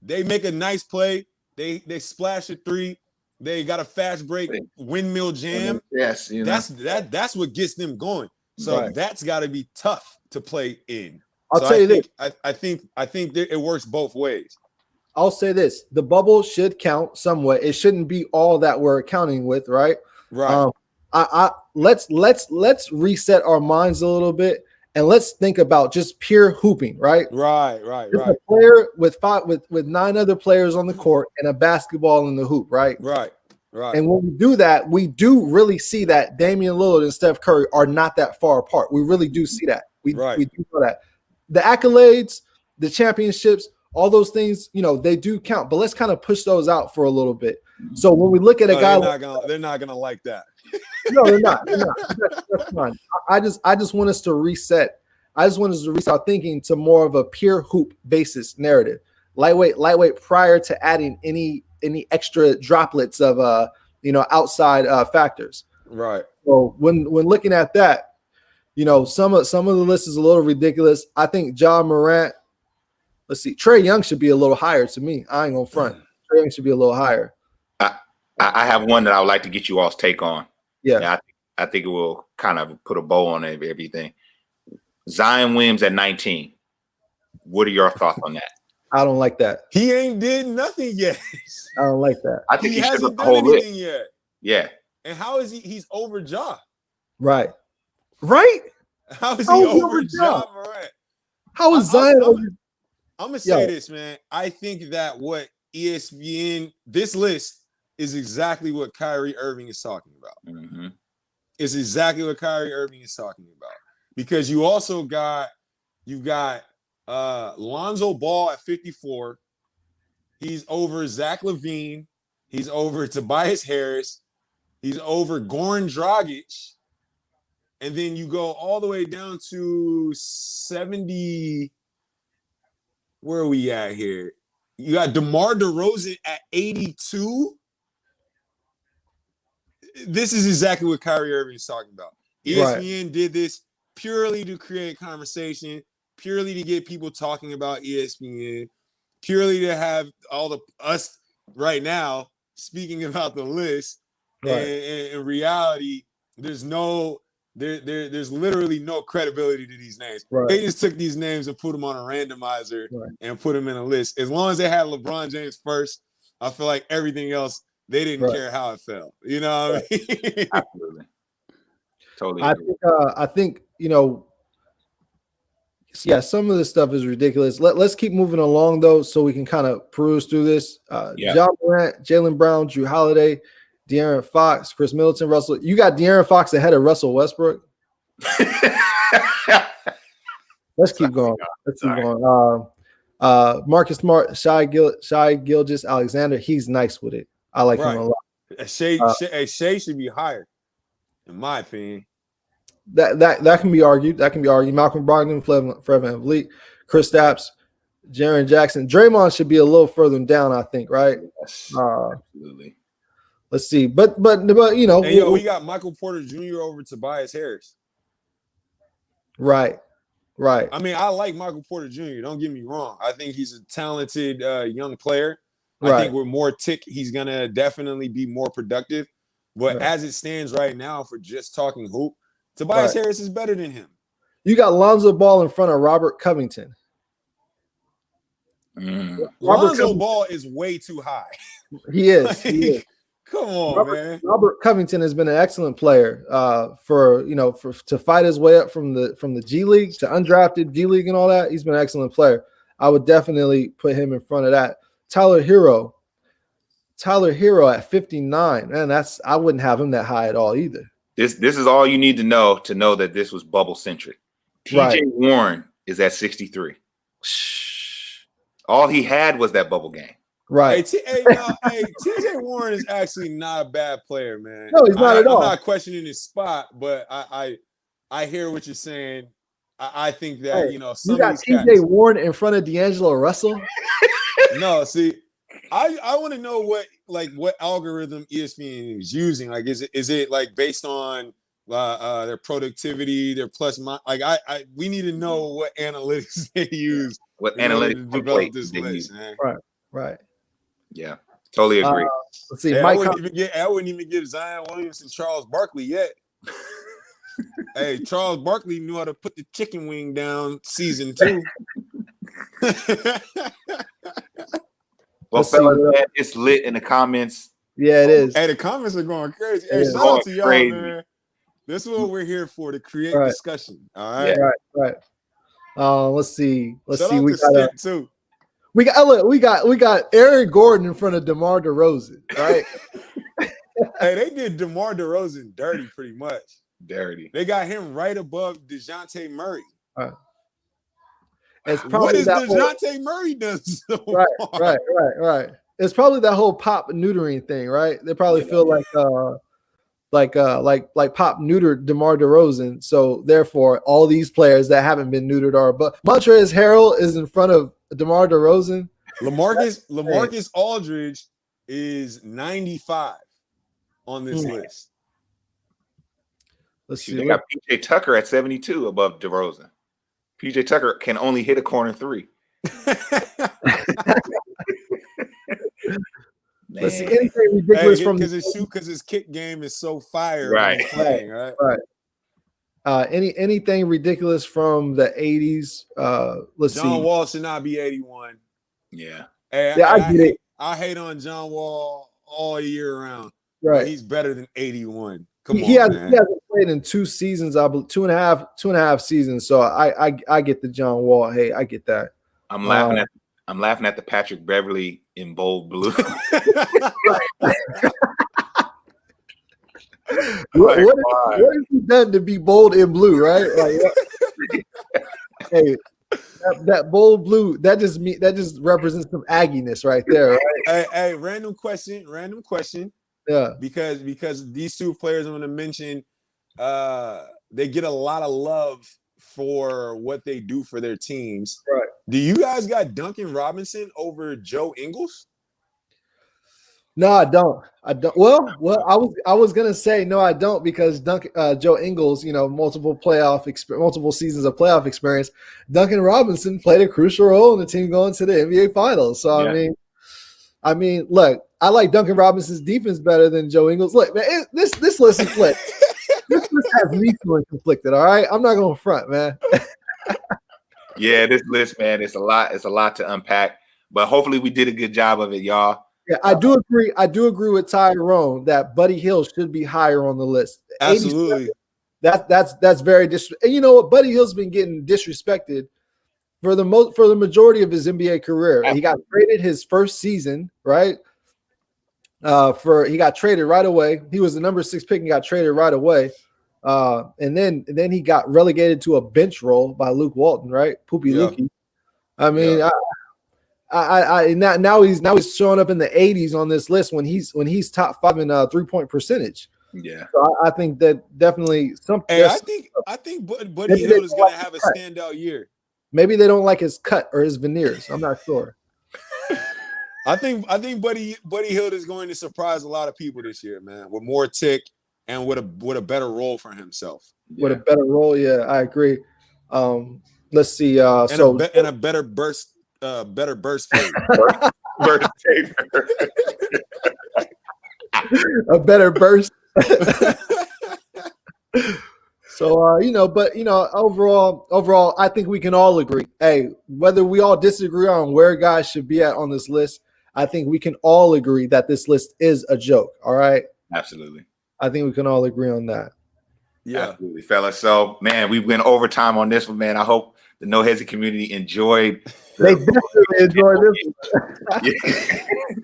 S3: They make a nice play. They splash a three. They got a fast break, windmill jam.
S2: Yes,
S3: that's what gets them going. So that's got to be tough to play in.
S1: I'll tell you this.
S3: I think it works both ways.
S1: I'll say this: the bubble should count somewhat. It shouldn't be all that we're accounting with, right?
S3: Right.
S1: Let's reset our minds a little bit and let's think about just pure hooping, right?
S3: Right.
S1: A player with 9 other players on the court and a basketball in the hoop, right?
S3: Right.
S1: And when we do that, we do really see that Damian Lillard and Steph Curry are not that far apart. We really do see that. We do know that. The accolades, the championships, all those things, they do count. But let's kind of push those out for a little bit. So when we look at a guy,
S3: they're not gonna like that.
S1: No, they're not. That's fine. I just want us to reset. I just want us to reset our thinking to more of a pure hoop basis narrative, lightweight prior to adding any extra droplets of outside factors.
S3: Right.
S1: So when looking at that, some of the list is a little ridiculous. I think John Morant. Let's see. Trae Young should be a little higher to me. I ain't gonna front. Trae Young should be a little higher.
S2: I have one that I would like to get you all's take on.
S1: Yeah.
S2: I think it will kind of put a bow on everything. Zion Williams at 19. What are your thoughts on that?
S1: I don't like that.
S3: He ain't did nothing yet.
S1: I don't like that.
S2: I think
S3: he hasn't done anything yet.
S2: Yeah.
S3: And how is he? He's over Ja.
S1: Right.
S3: How is he over Ja Morant?
S1: How is Zion over?
S3: I'm gonna say this, man. I think that what ESPN, this list is exactly what Kyrie Irving is talking about.
S2: Mm-hmm.
S3: It's exactly what Kyrie Irving is talking about. Because you also got Lonzo Ball at 54. He's over Zach LaVine. He's over Tobias Harris. He's over Goran Dragic. And then you go all the way down to 70. Where are we at here? You got DeMar DeRozan at 82. This is exactly what Kyrie Irving is talking about. ESPN did this purely to create conversation, purely to get people talking about ESPN, purely to have us right now speaking about the list. Right. And in reality, there's literally no credibility to these names. Right. They just took these names and put them on a randomizer and put them in a list. As long as they had LeBron James first, I feel like everything else, they didn't care how it felt. You know what I mean?
S2: Absolutely. Totally.
S1: I think, some of this stuff is ridiculous. Let's keep moving along, though, so we can kind of peruse through this. John Durant, Jaylen Brown, Drew Holiday, De'Aaron Fox, Chris Middleton, Russell. You got De'Aaron Fox ahead of Russell Westbrook. Let's keep going. Marcus Smart, Shai Gilgeous-Alexander. He's nice with it. I like him a lot.
S3: Shea should be higher, in my opinion.
S1: That can be argued. That can be argued. Malcolm Brogdon, Fred VanVleet, Chris Stapps, Jaren Jackson. Draymond should be a little further down, I think, right?
S2: Yes, absolutely.
S1: Let's see. But you know,
S3: and we got Michael Porter Jr. over Tobias Harris.
S1: Right.
S3: I mean, I like Michael Porter Jr. Don't get me wrong. I think he's a talented young player.
S1: Right.
S3: I think with more tick, he's gonna definitely be more productive. But as it stands right now, for just talking hoop, Tobias Harris is better than him.
S1: You got Lonzo Ball in front of Robert Covington.
S3: Lonzo Ball is way too high.
S1: He is. He is.
S3: Come on, man.
S1: Robert Covington has been an excellent player to fight his way up from the G League to undrafted G League and all that. He's been an excellent player. I would definitely put him in front of that. Tyler Hero at 59. Man, I wouldn't have him that high at all either.
S2: This is all you need to know that this was bubble centric. TJ Warren is at 63. All he had was that bubble game.
S1: Right.
S3: TJ Warren is actually not a bad player, man.
S1: No, he's not at all.
S3: I'm not questioning his spot, but I hear what you're saying. I think that some
S1: you got TJ Warren in front of D'Angelo Russell.
S3: No, see, I want to know what algorithm ESPN is using. Like, is it like based on their productivity, their plus minus? Like, we need to know what analytics they use.
S2: What analytics
S3: to develop this list, man.
S1: Right.
S2: Yeah, totally agree.
S1: Let's see.
S3: I wouldn't even give Zion Williamson Charles Barkley yet. Hey, Charles Barkley knew how to put the chicken wing down season 2.
S2: Well, fellas, it's lit in the comments.
S1: Yeah, it is.
S3: Hey, the comments are going crazy. Hey, shout out to y'all, man. This is what we're here for, to create discussion. All right.
S1: Yeah, right. Let's see.
S3: Shout out to
S1: We got Aaron Gordon in front of DeMar DeRozan, right?
S3: Hey, they did DeMar DeRozan dirty pretty much.
S2: Dirty.
S3: They got him right above DeJounte Murray.
S1: It's
S3: what is DeJounte Murray done so far?
S1: Right. It's probably that whole pop neutering thing, right? They probably feel like pop neutered DeMar DeRozan. So therefore, all these players that haven't been neutered are. But Montrezl Harrell is in front of DeMar DeRozan.
S3: LaMarcus Aldridge is 95 on this list.
S1: Let's see.
S2: They got PJ Tucker at 72 above DeRozan. PJ Tucker can only hit a corner 3.
S1: Let's see anything ridiculous
S3: because his kick game is so fire.
S2: Right.
S1: Anything ridiculous from the 80s? Let's see.
S3: John Wall should not be 81.
S2: Yeah.
S3: I hate on John Wall all year round.
S1: Right.
S3: But he's better than 81.
S1: He hasn't played in 2 seasons, I believe, two and a half seasons. So I get the John Wall. Hey, I get that.
S2: I'm laughing at the Patrick Beverly in bold blue.
S1: What has he done to be bold in blue, right? Hey, that bold blue, that just represents some agginess right there, right?
S3: Hey, random question.
S1: Yeah.
S3: Because these 2 players I'm going to mention, they get a lot of love for what they do for their teams.
S1: Right.
S3: Do you guys got Duncan Robinson over Joe Ingles?
S1: No, I don't. Well, I was gonna say no, I don't, because Joe Ingles, multiple seasons of playoff experience. Duncan Robinson played a crucial role in the team going to the NBA Finals. So
S2: yeah.
S1: I mean, look, I like Duncan Robinson's defense better than Joe Ingles. Look, man, this list is split. This list has me feeling conflicted. All right, I'm not gonna front, man.
S2: Yeah, this list, man, it's a lot to unpack. But hopefully, we did a good job of it, y'all.
S1: Yeah, I do agree with Tyrone that Buddy Hield should be higher on the list.
S3: Absolutely.
S1: That's very and you know what? Buddy Hield's been getting disrespected for the majority of his NBA career. Absolutely. He got traded his first season, right? He got traded right away. He was the number 6 pick and got traded right away. And then he got relegated to a bench role by Luke Walton, right? Poopy Lukey. I mean, now he's showing up in the 80s on this list when he's top 5 in 3-point percentage.
S2: Yeah.
S1: So I think that definitely something.
S3: Hey, I think Buddy Hield is going to have a standout year.
S1: Maybe they don't like his cut or his veneers. I'm not sure.
S3: I think Buddy Hield is going to surprise a lot of people this year, man, with more tick and with a better role for himself.
S1: With a better role, yeah, I agree. Let's see.
S3: And a better burst fade.
S2: Burst
S1: a better burst. So overall, I think we can all agree. Hey, whether we all disagree on where guys should be at on this list, I think we can all agree that this list is a joke. All right.
S2: Absolutely.
S1: I think we can all agree on that.
S3: Yeah.
S2: Absolutely, fellas. So, man, we went overtime on this one, man. I hope the No Hesi community enjoyed.
S1: They definitely enjoyed this one.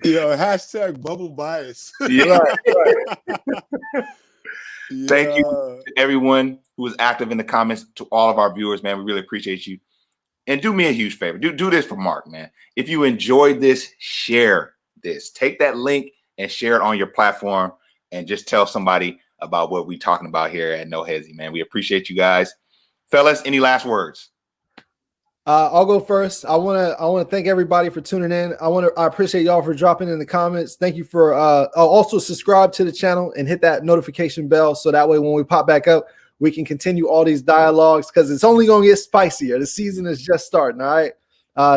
S3: Yo, hashtag bubble bias.
S2: Yeah.
S1: Right.
S2: Thank you to everyone who was active in the comments, to all of our viewers, man. We really appreciate you. And do me a huge favor. Do this for Mark, man. If you enjoyed this, share this. Take that link and share it on your platform and just tell somebody about what we're talking about here at No Hesi, man. We appreciate you guys. Fellas, any last words?
S1: I'll go first. I want to thank everybody for tuning in. I appreciate y'all for dropping in the comments. Thank you for also subscribe to the channel and hit that notification bell so that way when we pop back up, we can continue all these dialogues because it's only going to get spicier. The season is just starting. All right.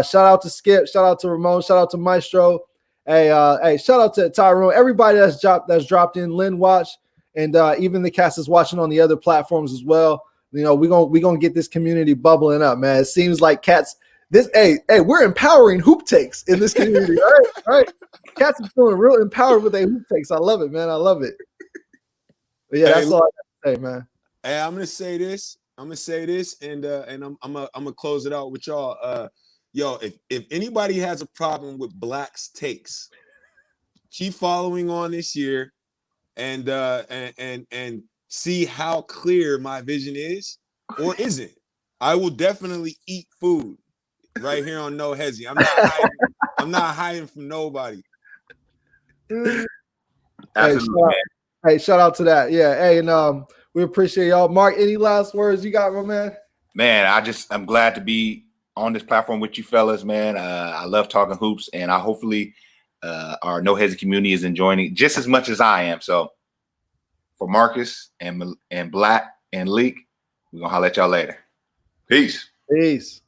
S1: Shout out to Skip. Shout out to Ramon. Shout out to Maestro. Hey, shout out to Tyrone. Everybody that's dropped in. Lynn Watch and even the cast is watching on the other platforms as well. You know, we're gonna get this community bubbling up, man. It seems like cats. We're empowering hoop takes in this community. All right. Cats are feeling real empowered with their hoop takes. I love it, man. I love it. But yeah, that's all I got to say, man.
S3: Hey, I'm gonna say this, and I'm gonna close it out with y'all. Yo, if anybody has a problem with Black's takes, keep following on this year, and see how clear my vision is or isn't. I will definitely eat food right here on No Hesi. I'm not hiding from nobody.
S2: Absolutely,
S1: hey, shout out to that. Yeah. Hey, and we appreciate y'all. Mark, any last words you got, my man?
S2: Man, I'm glad to be on this platform with you fellas, man. I love talking hoops, and I hopefully our No Hesi community is enjoying it just as much as I am. So for Marcus and Black and Leek, we're gonna holler at y'all later. Peace.
S1: Peace.